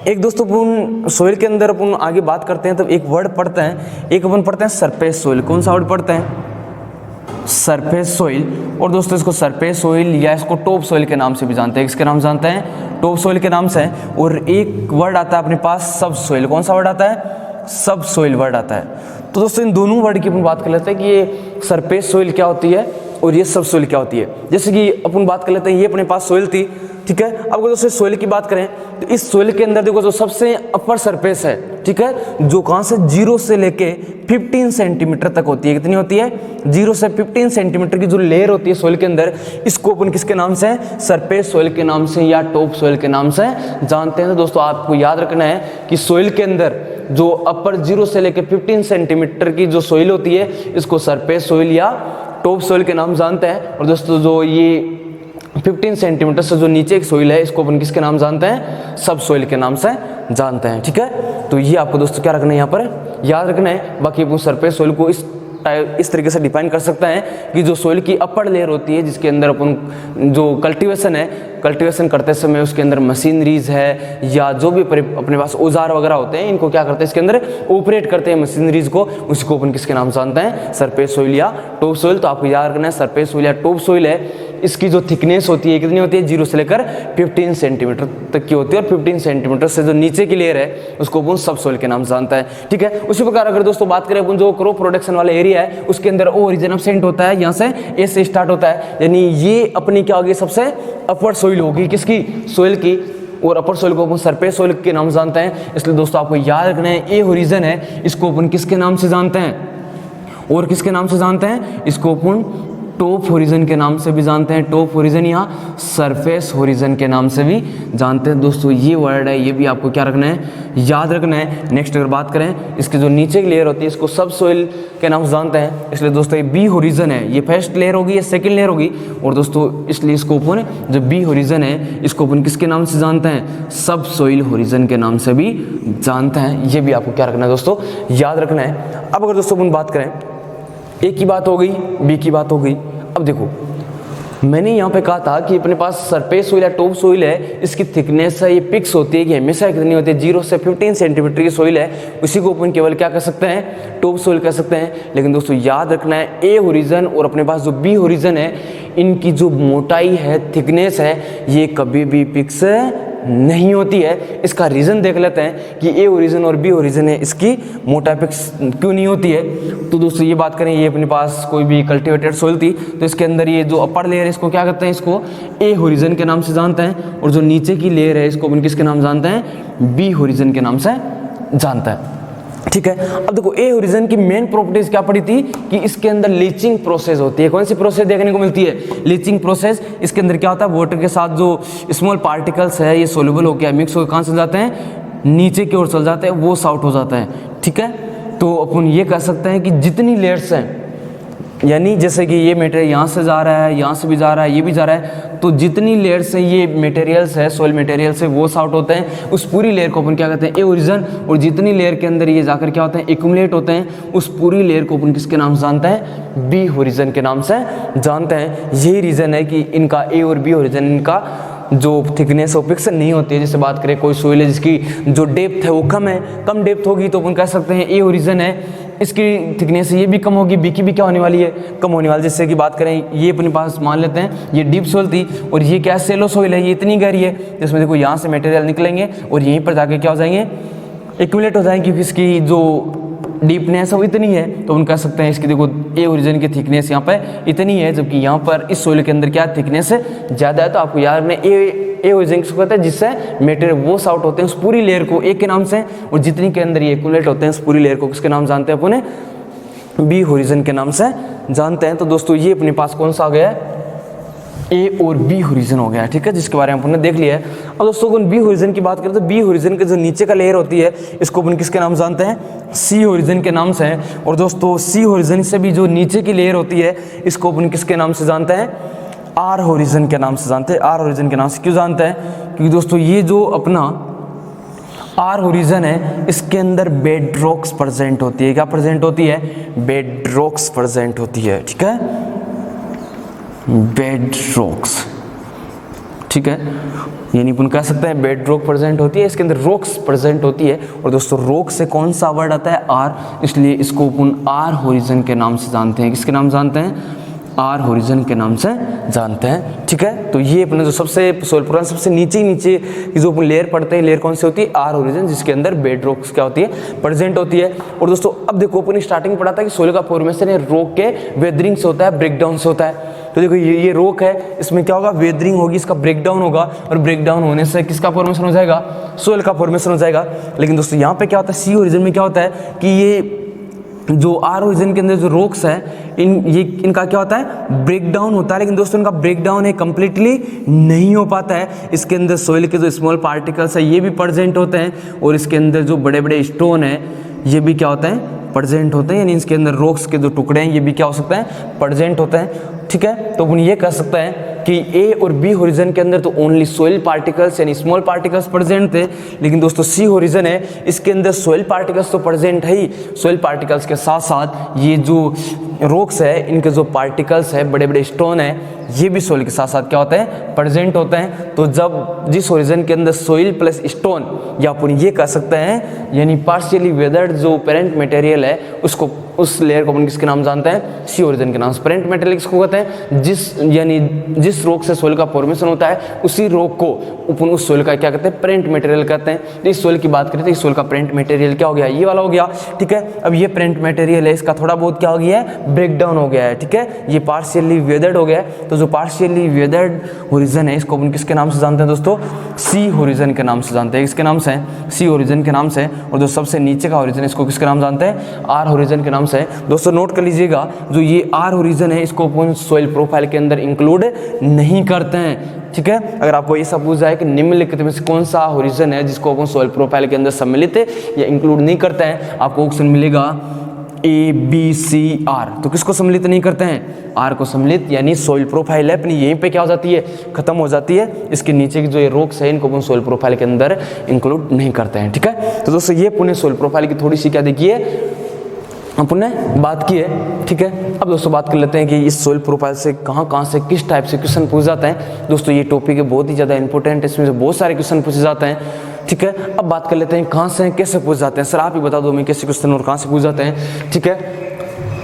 एक दोस्तों अपन सॉइल के अंदर अपन आगे बात करते हैं तो एक वर्ड पढ़ते हैं, एक अपन पढ़ते हैं सरफेस सॉइल। कौन सा वर्ड पढ़ते हैं, सरफेस सॉइल। और दोस्तों इसको सरफेस सॉइल या इसको टॉप सॉइल के नाम से भी जानते हैं, किसके नाम जानते हैं, टॉप सॉइल के नाम से है। और एक वर्ड आता है अपने पास सब सॉइल। कौन सा वर्ड आता है, सब सॉइल वर्ड आता है। तो दोस्तों इन दोनों वर्ड की अपन बात कर लेते हैं कि ये सरफेस सॉइल क्या होती है और ये सब सॉइल क्या होती है। जैसे कि अपन बात कर लेते हैं, ये अपने पास सॉइल थी, ठीक है। अब अगर दोस्तों सॉइल की बात करें तो इस सॉइल के अंदर देखो जो सबसे अपर सरफेस है, ठीक है, जो कहाँ से 0 से लेके 15 सेंटीमीटर तक होती है। कितनी होती है, 0 से 15 सेंटीमीटर की जो लेयर होती है सॉइल के अंदर, इसको अपन किसके नाम से, सरफेस सॉइल के नाम से या टॉप सॉइल के नाम से जानते हैं। तो दोस्तों आपको याद रखना है कि सॉइल के अंदर जो अपर 0 से लेके 15 सेंटीमीटर की जो सॉइल होती है इसको सरफेस सॉइल या टॉप सॉइल के नाम जानते हैं। और दोस्तों जो ये 15 सेंटीमीटर से जो नीचे एक सॉइल है इसको अपन किसके नाम जानते हैं, सब सॉइल के नाम से जानते हैं, ठीक है। तो ये आपको दोस्तों क्या रखना है, यहाँ पर याद रखना है। बाकी अपन सरफेस सॉइल को इस इस तरीके से डिफाइन कर सकते हैं कि जो सोइल की अपर लेयर होती है जिसके अंदर अपन जो कल्टीवेशन है, कल्टीवेशन करते समय उसके अंदर मशीनरीज है या जो भी अपने पास औजार वगैरह होते हैं, इनको क्या करते हैं इसके अंदर ऑपरेट करते हैं मशीनरीज को, उसको अपन किसके नाम से जानते हैं? सरफेस सोइल या टॉप सोइल। तो आपको याद रखना है सरफेस सोइल या टॉप सोइल है, इसकी जो थिकनेस होती है कितनी होती है? 0 से लेकर 15 सेंटीमीटर तक की होती है और 15 सेंटीमीटर से जो नीचे की लेयर है उसको अपन सब सोइल के नाम से जानता है। ठीक है, उसी प्रकार अगर दोस्तों बात करें अपन जो क्रॉप प्रोडक्शन वाला एरिया है उसके अंदर ओरिजिन ऑफ सेंट होता है, यहाँ से ए से स्टार्ट होता है, यानी ये अपनी क्या होगी? सबसे अपर सोइल होगी किसकी? सोइल की। और अपर सोइल को अपन सरफेस सोइल के नाम से जानते हैं। इसलिए दोस्तों आपको याद रखना है ए होरिजन है, इसको अपन किसके नाम से जानते हैं? और किसके नाम से जानते हैं? इसको अपन टॉप होरिजन के नाम से भी जानते हैं, टॉप होरिजन या सरफेस होरिजन के नाम से भी जानते हैं। दोस्तों ये वर्ड है, ये भी आपको क्या रखना है? याद रखना है। नेक्स्ट अगर बात करें इसकी जो नीचे की लेयर होती है इसको सब सोइल के नाम से जानते हैं। इसलिए दोस्तों ये बी होरिजन है, ये फर्स्ट लेयर होगी, ये सेकंड लेयर होगी। और दोस्तों इसलिए इसको अपन जो बी होरिजन है इसको अपन किसके नाम से जानते हैं? सब सोइल होरिजन के नाम से भी जानते हैं। ये भी आपको क्या रखना है दोस्तों? याद रखना है। अब अगर दोस्तों अपन बात करें, ए की बात हो गई, बी की बात हो गई। अब देखो मैंने यहाँ पे कहा था कि अपने पास सरफेस सोइल या टॉप सोइल है, इसकी थिकनेस है ये फिक्स होती है कि हमेशा कितनी होती है? 0 से 15 सेंटीमीटर की सोइल है, उसी को अपन केवल क्या कर सकते हैं? टॉप सोइल कह सकते हैं। लेकिन दोस्तों याद रखना है ए होरिजन और अपने पास जो बी होरिजन है इनकी जो मोटाई है, थिकनेस है, ये कभी भी फिक्स नहीं होती है। इसका रीज़न देख लेते हैं कि ए ओरिजिन और बी ओरिजिन है, इसकी मोटाई फिक्स क्यों नहीं होती है। तो दोस्तों ये बात करें, ये अपने पास कोई भी कल्टीवेटेड सोइल थी तो इसके अंदर ये जो अपर लेयर है इसको क्या करते हैं? इसको ए होरिजन के नाम से जानते हैं। और जो नीचे की लेयर है इसको अपन किसके नाम जानते हैं? बी होरिजन के नाम से जानता है। ठीक है, अब देखो ए होरिजन की मेन प्रॉपर्टीज क्या पड़ी थी कि इसके अंदर लीचिंग प्रोसेस होती है। कौन सी प्रोसेस देखने को मिलती है? Leaching process. इसके अंदर क्या होता है? वाटर के साथ जो स्मॉल पार्टिकल्स है ये सोल्यूबल होकर मिक्स होकर कहाँ चल जाते हैं? नीचे की ओर चल जाते हैं, वो आउट हो जाता है। ठीक है, तो अपन ये कह सकते हैं कि जितनी लेयर्स हैं, यानी जैसे कि ये मटेरियल यहाँ से जा रहा है, यहाँ से भी जा रहा है, ये भी जा रहा है, तो जितनी लेयर से ये मटेरियल्स है, सोइल मटेरियल से वो आउट होते हैं, उस पूरी लेयर को अपन क्या कहते हैं? ए ओरिजिन। और जितनी लेयर के अंदर ये जाकर क्या होते हैं? एक्यूमुलेट होते हैं, उस पूरी लेयर को अपन किसके नाम से जानते हैं? बी होरिजन के नाम से जानते हैं। यही रीज़न है कि इनका ए और बी होरिजन इनका जो थिकनेस वो फिक्स नहीं होती है। जैसे बात करें कोई सोइल है जिसकी जो डेप्थ है वो कम है, कम डेप्थ होगी तो अपन कह सकते हैं ए ओरिजन है, इसकी थिकनेस ये भी कम होगी, बी की भी क्या होने वाली है? कम होने वाली। जैसे कि बात करें ये अपने पास मान लेते हैं ये डीप सोइल थी और ये क्या सेलो सोइल है, ये इतनी गहरी है जिसमें देखो यहाँ से मटेरियल निकलेंगे और यहीं पर जाके क्या हो जाएंगे? एक्यूमुलेट हो जाएंगे, क्योंकि इसकी जो डीपनेस है वो इतनी है। तो हम कह सकते हैं इसकी देखो ए ओरिजिन की थिकनेस यहाँ पे इतनी है, जबकि यहाँ पर इस सोइल के अंदर क्या थिकनेस ज़्यादा है। तो आपको याद रखना ए ओरिजिन किसको कहते हैं? जिससे मटेरियल वो आउट होते हैं उस पूरी लेयर को ए के नाम से, और जितनी के अंदर ये एक्यूमुलेट होते हैं उस पूरी लेयर को किसके नाम जानते हैं? अपने बी होरिजन के नाम से जानते हैं। तो दोस्तों ये अपने पास कौन सा आ गया है? ए और बी होरिजन हो गया। ठीक है, जिसके बारे में अपन ने देख लिया है। अब दोस्तों अपन बी होरिजन की बात करें तो बी होरिजन के जो नीचे का लेयर होती है इसको अपन किसके नाम जानते हैं? सी होरिजन के नाम से है। और दोस्तों सी होरिजन से भी जो नीचे की लेयर होती है इसको अपन किसके नाम से जानते हैं? आर होरिजन के नाम से जानते हैं। आर होरिजन के नाम से क्यों जानते हैं? क्योंकि दोस्तों ये जो अपना आर होरिजन है इसके अंदर बेड रॉक्स प्रेजेंट होती है। क्या प्रेजेंट होती है? बेड रॉक्स प्रेजेंट होती है। ठीक है, बेड रॉक्स। ठीक है, यानी अपन कह सकते हैं बेड रॉक प्रेजेंट होती है, इसके अंदर रॉक्स प्रेजेंट होती है। और दोस्तों रॉक से कौन सा वर्ड आता है? आर, इसलिए इसको अपन आर होरिजन के नाम से जानते हैं। किसके नाम जानते हैं? आर होरिजन के नाम से जानते हैं। ठीक है, तो ये अपने जो सबसे सोइल प्रोफाइल सबसे नीचे की जो अपन लेयर पढ़ते हैं, लेयर कौन सी होती है? आर होरिजन, जिसके अंदर बेड रॉक्स क्या होती है? प्रेजेंट होती है। और दोस्तों अब देखो अपन स्टार्टिंग में पढ़ा था कि सोइल का फॉर्मेशन है रॉक के वेदरिंग से होता है, ब्रेकडाउन से होता है। तो देखो ये रॉक है, इसमें क्या होगा? वेदरिंग होगी, इसका ब्रेकडाउन होगा, और ब्रेकडाउन होने से किसका फॉर्मेशन हो जाएगा? सोइल का फॉर्मेशन हो जाएगा। लेकिन दोस्तों यहाँ पे क्या होता है? सी ओरिजिन में क्या होता है कि ये जो आर ओरिजिन के अंदर जो रॉक्स है इनका क्या होता है? ब्रेकडाउन होता है। लेकिन दोस्तों इनका ब्रेकडाउन है कंप्लीटली नहीं हो पाता है। इसके अंदर सोइल के जो स्मॉल पार्टिकल्स है ये भी प्रेजेंट होते हैं, और इसके अंदर जो बड़े बड़े स्टोन है ये भी क्या होते हैं? प्रेजेंट होते हैं। यानी इसके अंदर रॉक्स के जो टुकड़े हैं ये भी क्या हो सकते हैं? प्रेजेंट होते हैं। ठीक है, तो अपन ये कह सकते हैं कि ए और बी होरिजन के अंदर तो ओनली सोइल पार्टिकल्स यानी स्मॉल पार्टिकल्स प्रेजेंट थे, लेकिन दोस्तों सी होरिजन है इसके अंदर सोइल पार्टिकल्स तो प्रेजेंट है ही, सोइल पार्टिकल्स के साथ साथ ये जो रॉक्स है इनके जो पार्टिकल्स है, बड़े बड़े स्टोन है, ये भी सोइल के साथ साथ क्या होते हैं, प्रेजेंट होते हैं। तो जब जिस होरिजन के अंदर सोइल प्लस स्टोन, या अपन ये कह सकते हैं यानी पार्शियली वेदर्ड जो पेरेंट मटेरियल है उसको, उस लेयर को अपन किसके नाम जानते हैं, सी होरिजन के नाम से। पेरेंट मटेरियल किसको कहते हैं, जिस रॉक से सोइल का फॉर्मेशन होता है उसी रॉक को अपन उस सोइल का क्या कहते हैं, पेरेंट मटेरियल कहते हैं। तो इस सोइल की बात करें तो इस सोइल का पेरेंट मटेरियल क्या हो गया, ये वाला हो गया, ठीक है। अब ये पेरेंट मटेरियल है, इसका थोड़ा बहुत क्या हो गया है, ब्रेक डाउन हो गया है, ठीक है। ये पार्शियली वेदर्ड हो गया है, तो जो पार्शियली वेदर्ड होरिजन है इसको अपन किसके नाम से जानते हैं दोस्तों, सी होरिजन के नाम से जानते हैं। इसके नाम से, सी होरिजन के नाम से। और जो सबसे नीचे का होरिजन है इसको किसके नाम जानते हैं, आर होरिजन के नाम से। दोस्तों नोट कर लीजिएगा, जो ये आर होरिजन है इसको अपन सोइल प्रोफाइल के अंदर इंक्लूड नहीं करते हैं, ठीक है। अगर आपको ये सब पूछ जाए कि निम्नलिखित में से कौन सा होरिजन है जिसको अपन सोइल प्रोफाइल के अंदर सम्मिलित या इंक्लूड नहीं करते हैं, आपको ऑप्शन मिलेगा ए बी सी आर। तो किसको सम्मिलित नहीं करते हैं, आर को सम्मिलित, यानी सोइल प्रोफाइल है अपनी यहीं पे क्या हो जाती है, खत्म हो जाती है। इसके नीचे की जो ये रॉक्स है इनको अपन सोइल प्रोफाइल के अंदर इंक्लूड नहीं करते हैं, ठीक है। तो दोस्तों ये पुणे सोइल प्रोफाइल की थोड़ी सी क्या देखिए अपन ने बात की है, ठीक है। अब दोस्तों बात कर लेते हैं कि इस सोइल प्रोफाइल से कहाँ से किस टाइप से क्वेश्चन पूछ जाते हैं। दोस्तों ये टॉपिक है बहुत ही ज़्यादा इंपॉर्टेंट है, इसमें से बहुत सारे क्वेश्चन पूछे जाते हैं, ठीक है। अब बात कर लेते हैं कहाँ से कैसे पूछ जाते हैं। सर आप ही बता दो मैं कैसे क्वेश्चन और कहाँ से पूछ जाते हैं, ठीक है।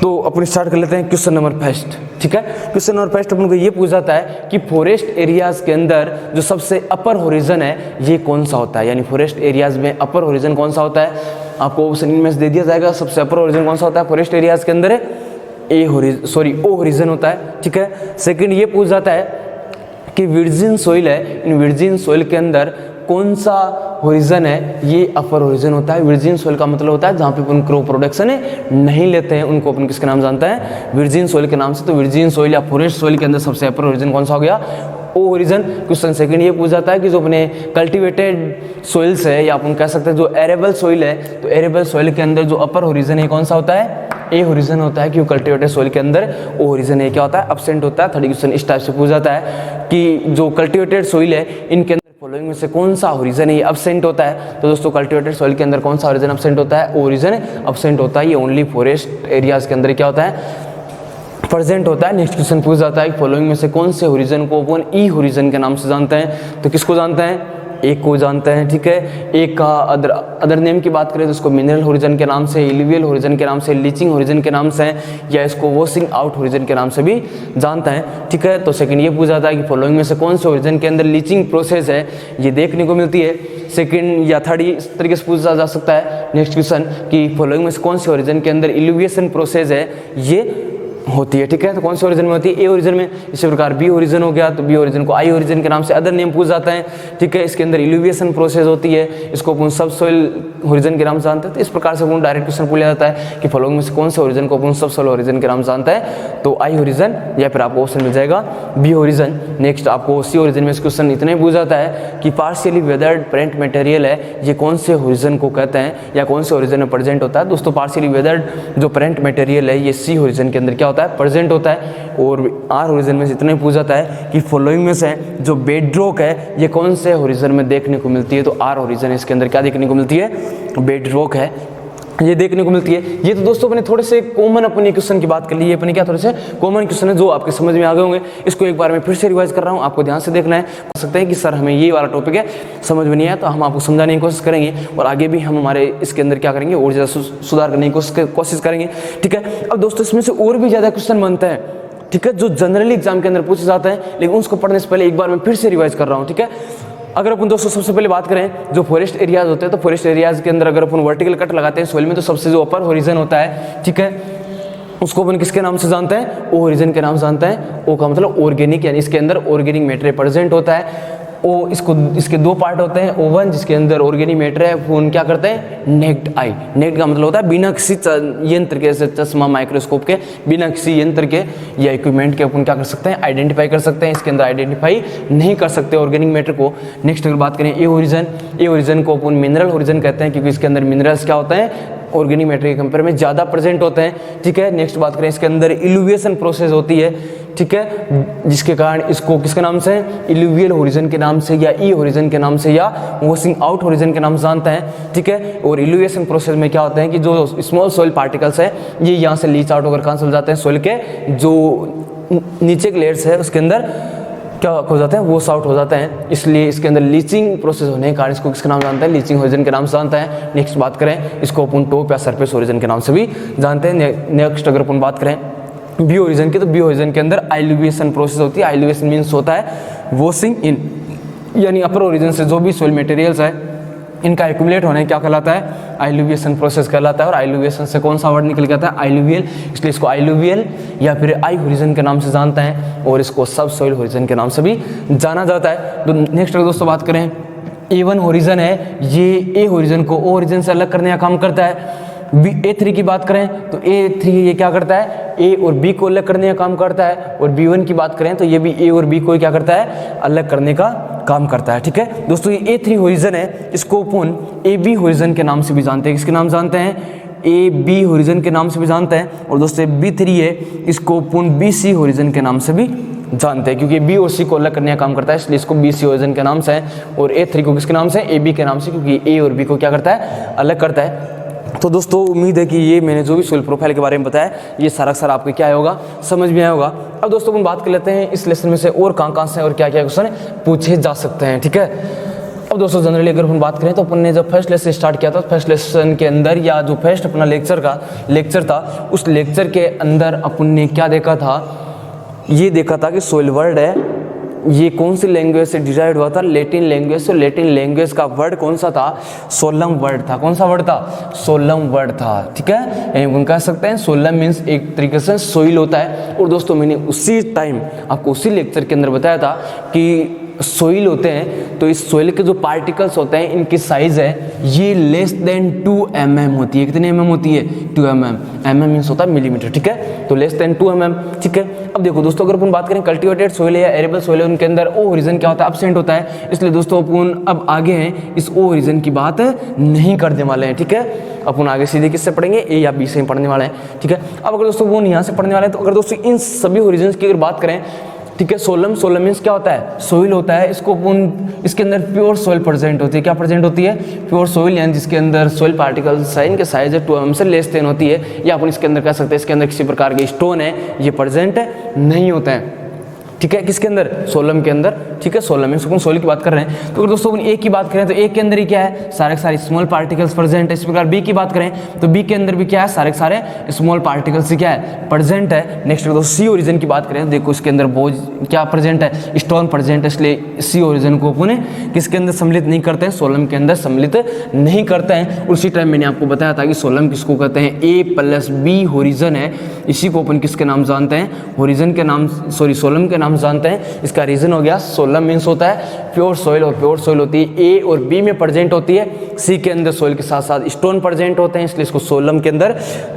तो अपन स्टार्ट कर लेते हैं क्वेश्चन नंबर फर्स्ट, ठीक है। क्वेश्चन नंबर फर्स्ट अपन को ये पूछा जाता है कि फॉरेस्ट एरियाज के अंदर जो सबसे अपर होरिजन है ये कौन सा होता है, यानी फॉरेस्ट एरियाज में अपर होरिजन कौन सा होता है। आपको ऑप्शन में दे दिया जाएगा, सबसे अपर होरिजन कौन सा होता है फॉरेस्ट एरियाज के अंदर, ओ होरिजन होता है, ठीक है। सेकंड ये पूछ जाता है कि वर्जिन सोइल है, इन वर्जिन सोइल के अंदर कौन सा होरिजन है, ये अपर होरिजन होता है। वर्जिन सोइल का मतलब होता है जहाँ पे अपन क्रॉप प्रोडक्शन नहीं लेते हैं, उनको अपन किसके नाम जानते हैं, वर्जिन सोइल के नाम से। तो वर्जिन सोइल या फॉरेस्ट सोइल के अंदर सबसे अपर होरिजन कौन सा हो गया, ओ होरिजन। क्वेश्चन सेकंड ये पूछ जाता है कि जो अपने कल्टीवेटेड सोइल्स है या अपन कह सकते हैं जो एरेबल सोइल है, तो एरेबल सोइल के अंदर जो अपर होरिजन है कौन सा होता है, ए होरिजन होता है। क्योंकि कल्टीवेटेड सोइल के अंदर ओ होरिजन है क्या होता है, एब्सेंट होता है। थर्ड क्वेश्चन इस टाइप से पूछ जाता है कि जो कल्टीवेटेड सोइल है इनके फॉलोइंग में से कौन सा होरिजन है ये एब्सेंट होता है। तो दोस्तों कल्टीवेटेड सॉइल के अंदर कौन सा होरिजन एब्सेंट होता है, होरिजन एब्सेंट होता है। ये ओनली फॉरेस्ट एरियाज के अंदर क्या होता है, प्रेजेंट होता है। नेक्स्ट क्वेश्चन पूछ जाता है फॉलोइंग में से कौन से होरिजन को अपन ई होरिजन के नाम से जानते हैं। तो किसको जानते हैं, एक को जानते हैं, ठीक है। एक का अदर नेम की बात करें तो इसको मिनरल होरिजन के नाम से, इल्यूवियल होरिजन के नाम से, लीचिंग होरिजन के नाम से, या इसको वॉशिंग आउट होरिजन के नाम से भी जानते हैं, ठीक है। तो सेकंड ये पूछा जाता है कि फॉलोइंग में से कौन से होरिजन के अंदर लीचिंग प्रोसेस है, ये देखने को मिलती है। सेकंड या थर्ड इस तरीके से पूछा जा सकता है नेक्स्ट क्वेश्चन कि फॉलोइंग में से कौन से होरिजन के अंदर इल्यूविएशन प्रोसेस है ये होती है, ठीक है। तो कौन से ओरिजिन में होती है, ए ओरिजिन में। इसी प्रकार बी ओरिजिन हो गया तो बी ओरिजिन को आई ओरिजिन के नाम से अदर नेम पूछ जाता है, ठीक है। इसके अंदर इल्यूविएशन प्रोसेस होती है, इसको अपन सब सोइल ओरिजिन के नाम से जानते हैं। तो इस प्रकार से अपन डायरेक्ट क्वेश्चन पूछा जाता है कि फॉलोइंग में से कौन से ओरिजिन को अपन सब सोइल ओरिजिन के नाम से जानता है। तो आई ओरिजिन या फिर आपको ऑप्शन मिल जाएगा बी ओरिजिन। नेक्स्ट आपको सी ओरिजिन में क्वेश्चन इतना ही पूछ जाता है कि पार्शियली वेदर्ड पेरेंट मटेरियल है ये कौन से ओरिजिन को कहते हैं या कौन से ओरिजिन में प्रेजेंट होता है। दोस्तों पार्शियली वेदर्ड जो पेरेंट मटेरियल है ये सी ओरिजिन के अंदर क्या होता है, प्रेजेंट होता है। और आर होरिजन में से इतना ही पूछ जाता है कि फॉलोइंग में से जो बेडरॉक है ये कौन से होरिजन में देखने को मिलती है। तो आर होरिजन इसके अंदर क्या देखने को मिलती है, बेडरॉक है, ये देखने को मिलती है। ये तो दोस्तों अपने थोड़े से कॉमन अपने क्वेश्चन की बात कर ली, अपने क्या थोड़े से कॉमन क्वेश्चन है जो आपके समझ में आ गए होंगे। इसको एक बार मैं फिर से रिवाइज कर रहा हूँ, आपको ध्यान से देखना है। हो सकता है कि सर हमें ये वाला टॉपिक है समझ में नहीं आया, तो हम आपको समझाने की कोशिश करेंगे और आगे भी हम हमारे इसके अंदर क्या करेंगे और ज़्यादा सुधार करने की कोशिश करेंगे, ठीक है। अब दोस्तों इसमें से और भी ज़्यादा क्वेश्चन बनते हैं, ठीक है, जो जनरली एग्जाम के अंदर पूछे जाते हैं, लेकिन उसको पढ़ने से पहले एक बार मैं फिर से रिवाइज कर रहा हूँ, ठीक है। अगर अपन दोस्तों सबसे पहले बात करें जो फॉरेस्ट एरियाज होते हैं, तो फॉरेस्ट एरियाज के अंदर अगर अपन वर्टिकल कट लगाते हैं सोइल में, तो सबसे जो अपर होरिजन होता है, ठीक है, उसको अपन किसके नाम से जानते हैं, ओ होरिजन के नाम से जानते हैं। ओ का मतलब ऑर्गेनिक, यानी इसके अंदर ऑर्गेनिक मैटर प्रेजेंट होता है। ओ इसके दो पार्ट होते हैं, O1 जिसके अंदर ऑर्गेनिक मैटर है, वो क्या करते हैं, नेक्ड आई। नेक्ड का मतलब होता है बिना किसी यंत्र के, जैसे चश्मा माइक्रोस्कोप के, बिना किसी यंत्र के या इक्विपमेंट के अपन क्या कर सकते हैं, आइडेंटिफाई कर सकते हैं। इसके अंदर आइडेंटिफाई नहीं कर सकते ऑर्गेनिक मैटर को। नेक्स्ट अगर बात करें ए ओरिजन, ए ओरिजन को अपन मिनरल ओरिजन कहते हैं, क्योंकि इसके अंदर मिनरल्स क्या होते हैं, ऑर्गेनिक मैटर के कंपेयर में ज़्यादा प्रेजेंट होते हैं, ठीक है। नेक्स्ट बात करें, इसके अंदर इल्यूविएशन प्रोसेस होती है, ठीक है, जिसके कारण इसको किसके नाम से, इल्यूवियल होरिजन के नाम से या ई होरिजन के नाम से या वॉशिंग आउट होरिजन के नाम से जानते हैं, ठीक है। और इल्यूविएशन प्रोसेस में क्या होता है कि जो स्मॉल सॉइल पार्टिकल्स है ये यहाँ से लीच आउट होकर कहाँ चले जाते हैं, सॉइल के जो नीचे के लेयर्स है उसके अंदर क्या हो जाते हैं, वॉश आउट हो जाते हैं। इसलिए इसके अंदर लीचिंग प्रोसेस होने के कारण इसको किसका नाम जानते हैं, लीचिंग होरिजन के नाम से जानते हैं। नेक्स्ट बात करें, इसको अपन टॉप या सरफेस होरिजन के नाम से भी जानते हैं। नेक्स्ट अगर अपन बात करें बी होरिजन की, तो बी होरिजन के अंदर आइल्यूविएशन प्रोसेस होती है। आइल्यूविएशन मीन्स होता है वॉशिंग इन, यानी अपर होरिजन से जो भी सॉइल मटेरियल्स है इनका एक्यूमुलेट होने क्या कहलाता है, आइल्यूविएशन प्रोसेस कहलाता है। और आइल्यूविएशन से कौन सा वर्ड निकल के आता है, आइल्यूवियल, इसलिए इसको आइल्यूवियल या फिर आई होरिजन के नाम से जानते हैं और इसको सब सॉइल होरिजन के नाम से भी जाना जाता है। तो नेक्स्ट अगर दोस्तों बात करें, A1 होरिजन है, ये ए होरिजन को ओ होरिजन से अलग करने का काम करता है। A3 की बात करें तो A3 ये क्या करता है, ए और बी को अलग करने का काम करता है। और B1 की बात करें तो ये भी ए और बी को क्या करता है, अलग करने का काम करता है, ठीक है दोस्तों। ये A3 होरिजन है, इसको अपन AB होरिजन के नाम से भी जानते हैं। किसके नाम जानते हैं, AB होरिजन के नाम से भी जानते हैं। और दोस्तों B3 है, इसको अपन BC होरिजन के नाम से भी जानते हैं, क्योंकि बी और सी को अलग करने का काम करता है, इसलिए इसको BC होरिजन के नाम से है। और A3 को किसके नाम से, AB के नाम से, क्योंकि ए और बी को क्या करता है, अलग करता है। तो दोस्तों उम्मीद है कि ये मैंने जो भी सॉइल प्रोफाइल के बारे में बताया ये सारा आपको क्या होगा, समझ में आया होगा। अब दोस्तों हम बात कर लेते हैं इस लेसन में से और कहाँ से और क्या क्या क्वेश्चन पूछे जा सकते हैं, ठीक है। अब दोस्तों जनरली अगर हम बात करें तो अपन ने जब फर्स्ट लेसन स्टार्ट किया था, फर्स्ट लेसन के अंदर या जो फर्स्ट अपना लेक्चर था उस लेक्चर के अंदर अपन ने क्या देखा था, ये देखा था कि सॉइल वर्ड है ये कौन सी लैंग्वेज से डिराइव हुआ था, लैटिन लैंग्वेज से। लैटिन लैंग्वेज का वर्ड कौन सा था, सोलम वर्ड था। कौन सा वर्ड था, सोलम वर्ड था, ठीक है। हम कह सकते हैं सोलम मीन्स एक तरीके से सोइल होता है। और दोस्तों मैंने उसी टाइम आपको उसी लेक्चर के अंदर बताया था कि सोइल होते हैं तो इस सोइल के जो पार्टिकल्स होते हैं इनकी साइज है ये लेस देन 2 mm होती है। कितने mm होती है, 2 mm। mm मीन्स होता है मिलीमीटर, ठीक है, तो लेस देन 2 mm, ठीक है। अब देखो दोस्तों अगर अपन बात करें कल्टिवेटेड सोइल या एरेबल सोइल है उनके अंदर ओ होरिजन क्या होता है, एब्सेंट होता है। इसलिए दोस्तों अपन अब आगे हैं इस ओ होरिजन की बात नहीं करने वाले हैं, ठीक है। अपन आगे सीधे किससे पढ़ेंगे, ए या बी से पढ़ने वाले हैं, ठीक है। अब अगर दोस्तों वो यहाँ से पढ़ने वाले हैं तो अगर दोस्तों इन सभी होरिजन की अगर बात करें, ठीक है, सोलम मीन्स क्या होता है, सोइल होता है। इसको इसके अंदर प्योर सोइल प्रेजेंट होती है। क्या प्रेजेंट होती है, प्योर सोइल, यानी जिसके अंदर सोइल पार्टिकल्स है इनके साइज है 2 mm से लेस देन होती है। या अपन इसके अंदर कह सकते हैं इसके अंदर किसी प्रकार के स्टोन है ये प्रेजेंट नहीं होते हैं, ठीक है। किसके अंदर, सोलम के अंदर, ठीक है। सोलम मीन्स अपन सोइल की बात कर रहे हैं। तो अगर दोस्तों अपन ए की बात करें तो ए के अंदर ही क्या है, सारे स्मॉल पार्टिकल्स प्रेजेंट है। इस प्रकार बी की बात करें तो बी के अंदर भी क्या है, सारे स्मॉल पार्टिकल्स क्या है, प्रेजेंट है। नेक्स्ट दोस्तों सी ओरिजिन की बात करें तो देखो इसके अंदर बोझ क्या प्रेजेंट है, स्टोन प्रेजेंट है। इसलिए सी ओरिजिन को अपन किसके अंदर सम्मिलित नहीं करते हैं, सोलम के अंदर सम्मिलित नहीं करते हैं। उसी टाइम मैंने आपको बताया था कि सोलम किसको कहते हैं, A+B होरिजन है, इसी को अपन किसके नाम जानते हैं, होरिजन के नाम, सॉरी सोलम के नाम जानते हैं। इसका रीजन हो गया सोलम मीन्स होता है प्योर सोइल, और प्योर सोइल होती है ए और बी में प्रेजेंट होती है। सी के अंदर सोइल के साथ साथ स्टोन प्रेजेंट होते हैं, इसलिए इसको सोलम के अंदर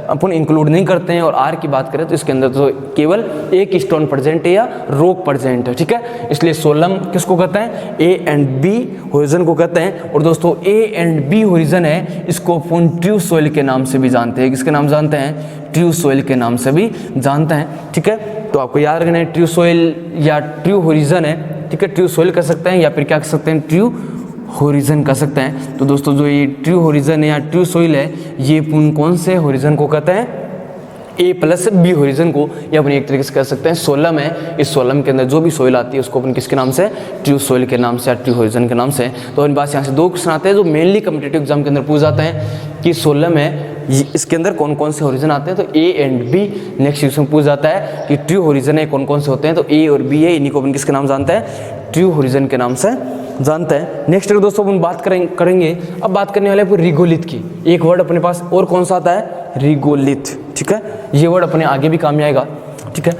अपन इंक्लूड नहीं करते हैं। और आर की बात करें तो इसके अंदर तो केवल एक स्टोन प्रेजेंट है या रॉक प्रेजेंट है, ठीक है। इसलिए सोलम किसको कहते हैं, ए एंड बी होरिजन को कहते हैं। और दोस्तों ए एंड बी होरिजन है इसको अपन ट्रू सोइल के नाम से भी जानते हैं। किसके नाम जानते हैं, ट्रू सोइल के नाम से भी जानते हैं, ठीक है। तो आपको याद रखना है ट्रू सोइल या ट्रू होरिजन है, ठीक है। ट्रू सोइल कह सकते हैं या फिर क्या कह सकते हैं, ट्रू होरिजन कह सकते हैं। तो दोस्तों जो ये ट्रू होरिजन है या ट्रू सोइल है ये कौन से होरिजन को कहते हैं, A+B होरिजन को, या अपन एक तरीके से कह सकते हैं सोलम है। इस सोलम के अंदर जो भी सोइल आती है उसको अपन किसके नाम से, ट्रू सोइल के नाम से या ट्रू होरिजन के नाम से। तो इन बात यहाँ से 2 क्वेश्चन आते हैं जो मेनली कॉम्पिटिटिव एग्जाम के अंदर पूछ जाते हैं कि सोलम है इसके अंदर कौन कौन से होरिजन आते हैं, तो A and B. Next question पूछ जाता है कि ट्रू होरिजन है कौन कौन से होते हैं, तो ए और बी है, इन्हीं को अपन किसके नाम जानते हैं, ट्रू होरिजन के नाम से जानते हैं। नेक्स्ट अगर दोस्तों अपन बात करेंगे, अब बात करने वाले हैं रिगोलिथ की। एक वर्ड अपने पास और कौन सा आता है, रिगोलिथ, ठीक है। ये वर्ड अपने आगे भी काम में आएगा, ठीक है।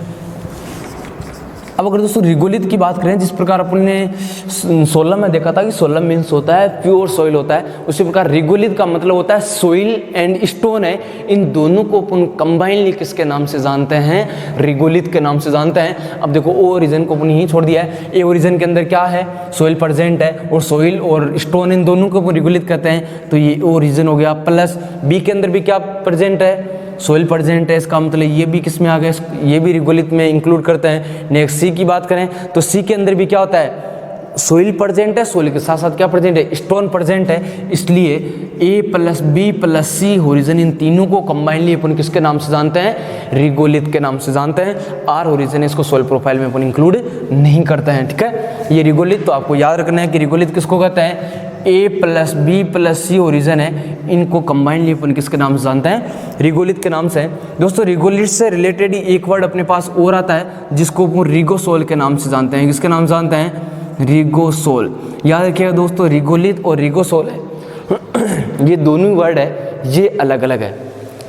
अब अगर दोस्तों रिगोलिथ की बात करें, जिस प्रकार अपन ने सोलम में देखा था कि सोलम मीन्स होता है प्योर सॉइल होता है, उसी प्रकार रिगोलिथ का मतलब होता है सॉइल एंड स्टोन है। इन दोनों को अपन कंबाइनली किसके नाम से जानते हैं? रिगोलिथ के नाम से जानते हैं। अब देखो ओ ओरिजिन को अपन यहीं छोड़ दिया है। ए ओरिजिन के अंदर क्या है? सॉइल प्रेजेंट है, और सॉइल और स्टोन इन दोनों को अपन रिगोलिथ कहते हैं, तो ये ओ ओरिजिन हो गया। प्लस बी के अंदर भी क्या प्रेजेंट है? सोइल प्रेजेंट है, इसका मतलब ये भी किस में आ गया? ये भी रिगोलिथ में इंक्लूड करते हैं। नेक्स्ट सी की बात करें तो सी के अंदर भी क्या होता है? सोइल प्रेजेंट है, सोइल के साथ साथ क्या प्रेजेंट है? स्टोन प्रेजेंट है। इसलिए ए plus B plus C horizon, इन तीनों को कंबाइनली अपन किसके नाम से जानते हैं? रिगोलिथ के नाम से जानते हैं। आर होरिजन इसको सोइल प्रोफाइल में अपन इंक्लूड नहीं करते हैं, ठीक है। ये रिगोलिथ, तो आपको याद रखना है कि रिगोलिथ किसको कहते हैं? ए प्लस बी प्लस सी ओरिजिन है, इनको कंबाइनली अपन किसके नाम से जानते हैं? रिगोलिथ के नाम से। दोस्तों रिगोलिथ से रिलेटेड ही एक वर्ड अपने पास और आता है, जिसको अपन रिगोसोल के नाम से जानते हैं। किसके नाम से जानते हैं? रिगोसोल। याद रखिएगा दोस्तों, रिगोलिथ और रिगोसोल है ये दोनों वर्ड है, ये अलग अलग है,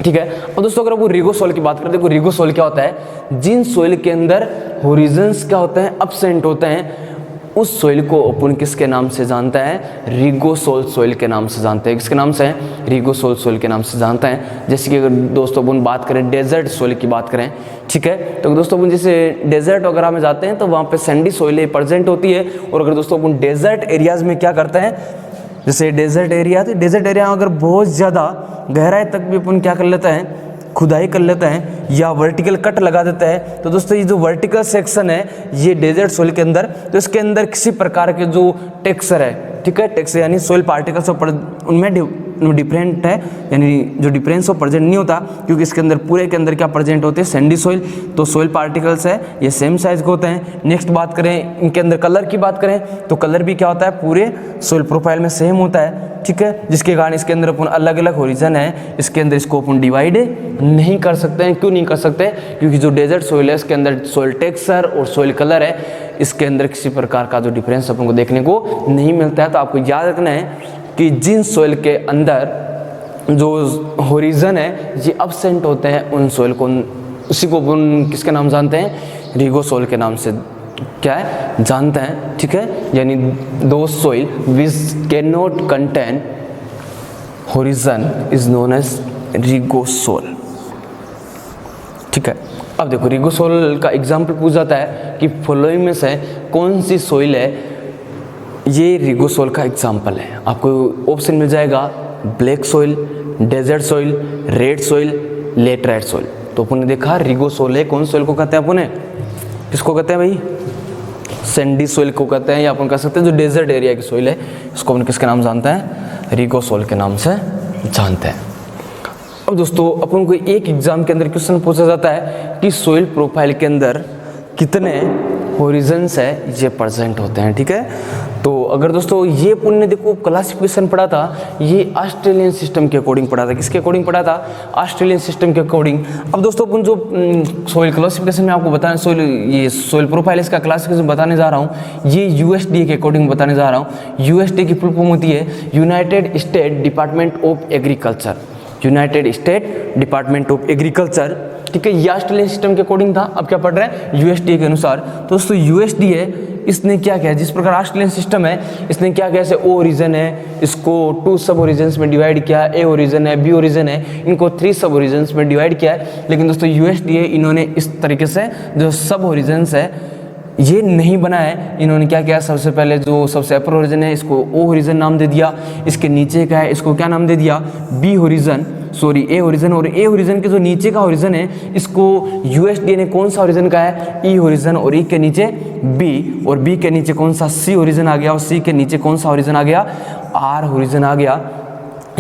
ठीक है। और दोस्तों अगर वो रिगोसोल की बात करें, देखो रिगोसोल क्या होता है? जिन सोइल के अंदर होरिजन्स क्या होते हैं? अपसेंट होते हैं, उस सोइल को अपन किसके नाम से जानते हैं? रिगोसोल सोइल के नाम से जानते हैं। किसके नाम से? रिगोसोल सोइल के नाम से जानते हैं। जैसे कि अगर दोस्तों अपन बात करें डेजर्ट सोइल की बात करें, ठीक है, तो दोस्तों अपन जैसे डेजर्ट वगैरह में जाते हैं तो वहाँ पे सैंडी सोइल प्रेजेंट होती है। और अगर दोस्तों अपन डेजर्ट एरियाज में क्या करते हैं, जैसे डेजर्ट एरिया, तो डेजर्ट एरिया अगर बहुत ज़्यादा गहराई तक भी अपन क्या कर लेते हैं? खुदाई कर लेते हैं या वर्टिकल कट लगा देते हैं। तो दोस्तों ये जो वर्टिकल सेक्शन है ये डेजर्ट सोइल के अंदर, तो इसके अंदर किसी प्रकार के जो टेक्सचर है, ठीक है, टेक्सचर यानी सोइल पार्टिकल्स उनमें डिफरेंट है, यानी जो डिफरेंस वो प्रेजेंट नहीं होता, क्योंकि इसके अंदर पूरे के अंदर क्या प्रेजेंट होते हैं? Sandy soil. तो सोइल पार्टिकल्स है ये सेम साइज के होते हैं। नेक्स्ट बात करें इनके अंदर कलर की बात करें तो कलर भी क्या होता है? पूरे सोइल प्रोफाइल में सेम होता है, ठीक है, जिसके कारण इसके अंदर अपन अलग अलग होरिजन है, इसके अंदर इसको अपन डिवाइड नहीं कर सकते हैं। क्यों नहीं कर सकते? क्योंकि जो डेजर्ट सोइल है इसके अंदर सोइल टेक्सचर और सोइल कलर है, इसके अंदर किसी प्रकार का जो डिफरेंस अपन को देखने को नहीं मिलता है। तो आपको याद रखना है कि जिन सोइल के अंदर जो होरिजन है ये अब्सेंट होते हैं, उन सोइल को, उसी को अपन किसके नाम जानते हैं? रिगोसोल के नाम से क्या है? जानते हैं, ठीक है। यानी दो soil which can not contain horizon is known as regosol, ठीक है। अब देखो रिगोसोल का एग्जाम्पल पूछा जाता है कि फॉलोइंग में से कौन सी सोइल है? ये रिगोसोल का एग्जाम्पल है। आपको ऑप्शन मिल जाएगा black soil, desert soil, red soil, laterite soil. तो अपन ने देखा रिगोसोल है, कौन सोइल को कहते हैं? अपन किसको कहते हैं भाई? सैंडी सोइल को कहते हैं, या अपन कह सकते हैं जो डेजर्ट एरिया की सोइल है इसको अपन किसके नाम जानते हैं? रिगोसोल के नाम से जानते हैं। अब दोस्तों अपन को एक एग्जाम के अंदर क्वेश्चन पूछा जाता है कि सोइल प्रोफाइल के अंदर कितने होरिजन्स है ये प्रेजेंट होते हैं, ठीक है। तो अगर दोस्तों ये अपन ने देखो क्लासिफिकेशन पढ़ा था, ये ऑस्ट्रेलियन सिस्टम के अकॉर्डिंग पढ़ा था। किसके अकॉर्डिंग पढ़ा था? ऑस्ट्रेलियन सिस्टम के अकॉर्डिंग। अब दोस्तों अपन जो सोइल क्लासिफिकेशन में आपको बताने ये सोइल प्रोफाइल इसका क्लासिफिकेशन बताने जा रहा हूँ, ये यूएसडीए के अकॉर्डिंग बताने जा रहा हूँ। यूएसडीए की फुल फॉर्म होती है United state department of agriculture, United state department of agriculture, ठीक है। ये ऑस्ट्रेलियन सिस्टम के अकॉर्डिंग था, अब क्या पढ़ रहे हैं? यूएसडीए के अनुसार। तो दोस्तों यूएसडीए इसने क्या किया, जिस प्रकार ऑस्ट्रेलियन सिस्टम है इसने क्या किया, जैसे ओ ओरिजन है इसको 2 सब ओरिजन्स में डिवाइड किया, ए ओरिजन है, बी ओरिजन है, इनको 3 सब ओरिजन्स में डिवाइड किया है। लेकिन दोस्तों यूएसडीए इन्होंने इस तरीके से जो सब ओरिजन्स है ये नहीं बना है। इन्होंने क्या किया, सबसे पहले जो सबसे अपर ओरिजन है इसको ओ ओरिजन नाम दे दिया, इसके नीचे का है इसको क्या नाम दे दिया? बी ओरिजन, सॉरी ए ओरिजन। और ए ओरिजन के जो नीचे का ओरिजन है इसको यूएसडीए ने कौन सा ओरिजन का है? ई ओरिजन। और ई के नीचे बी, और बी के नीचे कौन सा? सी ओरिजन आ गया, और सी के नीचे कौन सा ओरिजन आ गया? आर ओरिजन आ गया।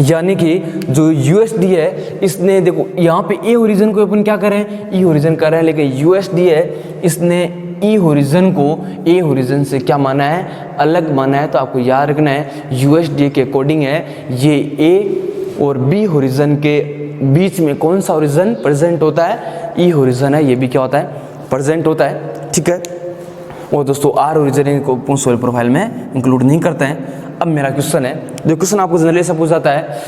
यानी कि जो यूएसडीए है इसने देखो यहाँ पे ए ओरिजन को अपन क्या करें? ई ओरिजन कर रहे हैं, लेकिन यूएसडीए इसने ई होरिजन को ए होरिजन से क्या माना है? अलग माना है। तो आपको याद रखना है यूएसडीए के अकॉर्डिंग है ये ए और बी होरिजन के बीच में कौन सा होरिजन प्रेजेंट होता है? ई होरिजन है, ये भी क्या होता है? प्रेजेंट होता है, ठीक है। और दोस्तों आर होरिजन को सोइल प्रोफाइल में इंक्लूड नहीं करते हैं। अब मेरा क्वेश्चन है, जो क्वेश्चन आपको जनरली से पूछा जाता है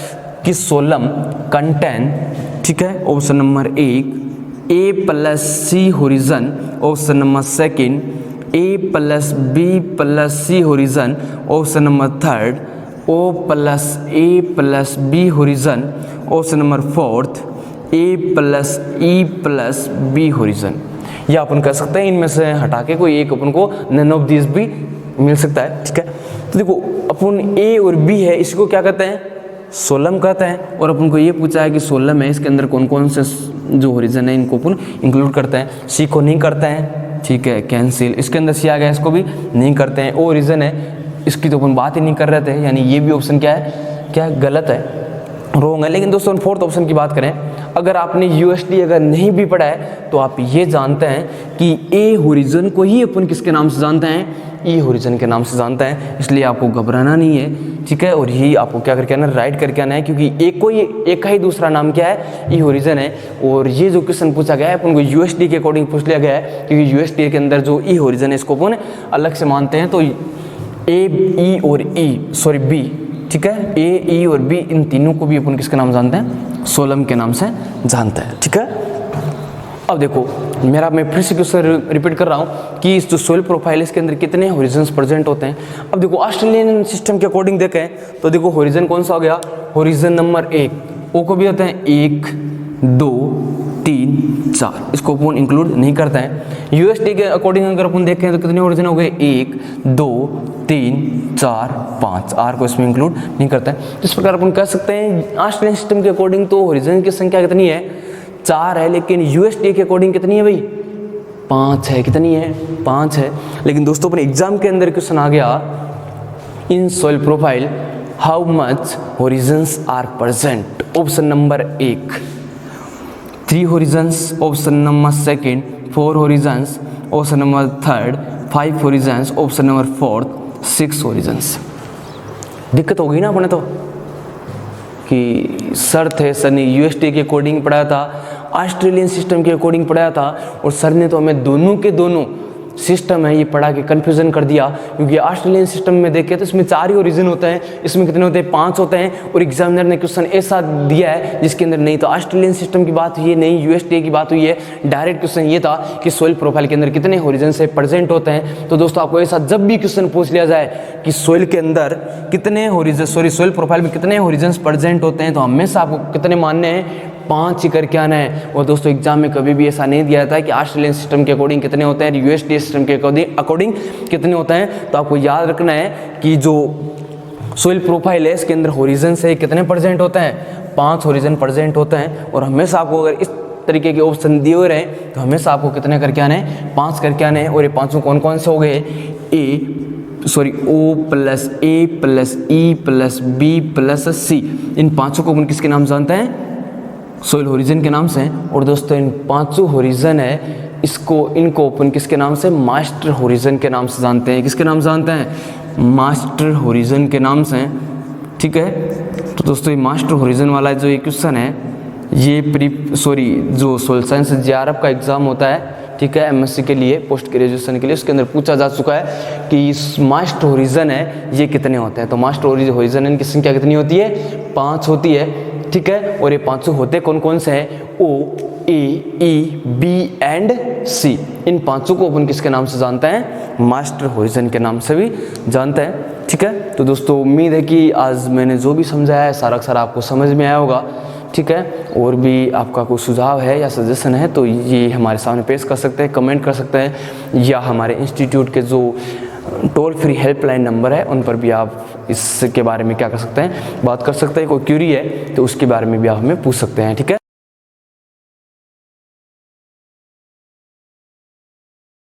कि सोलम कंटेन, ठीक है, option number 1 A plus C horizon, option number second, A plus B plus C horizon, option number third, O plus B horizon, option number fourth, A plus E plus B horizon. या अपन कह सकते हैं इनमें से हटा के कोई एक अपन को नन ऑफ दिस भी मिल सकता है, ठीक है। तो देखो अपन ए और बी है, इसको क्या कहते हैं, सोलम कहते हैं। और अपन को ये पूछा है कि सोलम है, इसके अंदर कौन कौन से जो होरिजन है इनको अपन इंक्लूड करते हैं। सी को नहीं करते हैं, ठीक है, कैंसिल। इसके अंदर सी आ गया, इसको भी नहीं करते हैं। ओ रीजन है, इसकी तो अपन बात ही नहीं कर रहे थे, यानी ये भी ऑप्शन क्या है, क्या गलत है, रॉन्ग है। लेकिन दोस्तों फोर्थ ऑप्शन की बात करें, अगर आपने यूएसडी अगर नहीं भी पढ़ा है तो आप ये जानते हैं कि ए होरिजन को ही अपन किसके नाम से जानते हैं, ई होरिजन के नाम से जानते हैं। इसलिए आपको घबराना नहीं है, ठीक है। और यही आपको क्या करके आना, राइट करके आना है, क्योंकि एक का ही दूसरा नाम क्या है, ई होरिजन है। और ये जो क्वेश्चन पूछा गया है अपन को यूएसडी के अकॉर्डिंग पूछ लिया गया है, क्योंकि यूएसडी के अंदर जो ई होरिजन है इसको अपन अलग से मानते हैं। तो ए, ई और ई, सॉरी बी, ठीक है, ए, ई और बी, इन तीनों को भी अपन किसके नाम जानते हैं, सोलम के नाम से जानते हैं, ठीक है। अब देखो मैं फिर से क्वेश्चन रिपीट कर रहा हूँ कि इस जो सोइल प्रोफाइल इसके अंदर कितने होरिजन्स प्रेजेंट होते हैं। अब देखो ऑस्ट्रेलियन सिस्टम के अकॉर्डिंग देखें तो देखो होरिजन कौन सा हो गया, होरिजन नंबर 1, ओ को भी होते हैं 1, 2, 3, 4, इसको अपन इंक्लूड नहीं करते हैं। यूएसडी के अकॉर्डिंग अगर अपन देखें तो कितने होरिजन हो गए, 1, 2, 3, 4, 5, आर को इसमें इंक्लूड नहीं करता है। इस प्रकार अपन कह सकते हैं ऑस्ट्रेलियन सिस्टम के अकॉर्डिंग तो होरिजन की संख्या कितनी है, 4 है, लेकिन यूएसडी के अकॉर्डिंग कितनी है भाई, 5 है। कितनी है, 5 है। लेकिन दोस्तों अपने एग्जाम के अंदर क्वेश्चन आ गया, in soil profile how much horizons are present, option number 1 3 horizons, option number second 4 horizons, option number third 5 horizons, option number fourth 6 horizons. दिक्कत हो गई ना अपने तो कि सर ने यूएसडी के अकॉर्डिंग पढ़ाया था, ऑस्ट्रेलियन सिस्टम के अकॉर्डिंग पढ़ाया था, और सर ने तो हमें दोनों के दोनों सिस्टम है ये पढ़ा के कन्फ्यूजन कर दिया। क्योंकि ऑस्ट्रेलियन सिस्टम में देखें तो इसमें 4 ही ओरिजिन होते हैं, इसमें कितने होते हैं, 5 होते हैं। और एग्जामिनर ने क्वेश्चन ऐसा दिया है जिसके अंदर नहीं। तो ऑस्ट्रेलियन सिस्टम की बात हुई है, नहीं यूएसडी की बात हुई है। डायरेक्ट क्वेश्चन ये था कि सोइल प्रोफाइल के अंदर कितने ओरिजिन से प्रेजेंट होते हैं। तो दोस्तों आपको ऐसा जब भी क्वेश्चन पूछ लिया जाए कि सोइल के अंदर कितने सोइल प्रोफाइल में कितने ओरिजिन प्रेजेंट होते हैं, तो हमेशा आपको कितने मानने हैं, 5 ही करके आना है। और दोस्तों एग्जाम में कभी भी ऐसा नहीं दिया जाता है कि ऑस्ट्रेलियन सिस्टम के अकॉर्डिंग कितने होते हैं, यूएसडी सिस्टम के अकॉर्डिंग कितने होते हैं। तो आपको याद रखना है कि जो सोइल प्रोफाइल है इसके अंदर होरिजन से कितने प्रेजेंट होते हैं, 5 होरिजन प्रेजेंट होते हैं। और हमेशा आपको अगर इस तरीके के ऑप्शन दिए हुए रहे तो हमेशा आपको कितने करके आने हैं, 5 करके आने हैं। और ये 5 कौन कौन से हो गए, O plus A plus E plus B plus C, इन 5 को अपन किसके नाम जानते हैं, सोइल होरिजन के नाम से। और दोस्तों इन 5 होरिजन है इनको अपन किसके नाम से, मास्टर होरिजन के नाम से जानते हैं। किसके नाम जानते हैं, मास्टर होरिजन के नाम से, ठीक है। तो दोस्तों ये मास्टर होरिजन वाला जो ये क्वेश्चन है ये जो सोइल साइंस जेआरएफ का एग्जाम होता है, ठीक है, एमएससी के लिए, पोस्ट ग्रेजुएशन के लिए, उसके अंदर पूछा जा चुका है कि मास्टर होरिजन है ये कितने होते हैं। तो मास्टर होरिजन इनकी संख्या कितनी होती है, 5 होती है, ठीक है। और ये 5 होते कौन कौन से हैं, ओ, ए, ई, बी एंड सी, इन 5 को अपन किसके नाम से जानते हैं, मास्टर होरिजन के नाम से भी जानते हैं, ठीक है। तो दोस्तों उम्मीद है कि आज मैंने जो भी समझाया है सारा आपको समझ में आया होगा, ठीक है। और भी आपका कोई सुझाव है या सजेशन है तो ये हमारे सामने पेश कर सकते हैं, कमेंट कर सकते हैं, या हमारे इंस्टीट्यूट के जो टोल फ्री हेल्पलाइन नंबर है उन पर भी आप इसके बारे में क्या कर सकते हैं, बात कर सकते हैं। कोई क्यूरी है तो उसके बारे में भी आप हमें पूछ सकते हैं, ठीक है।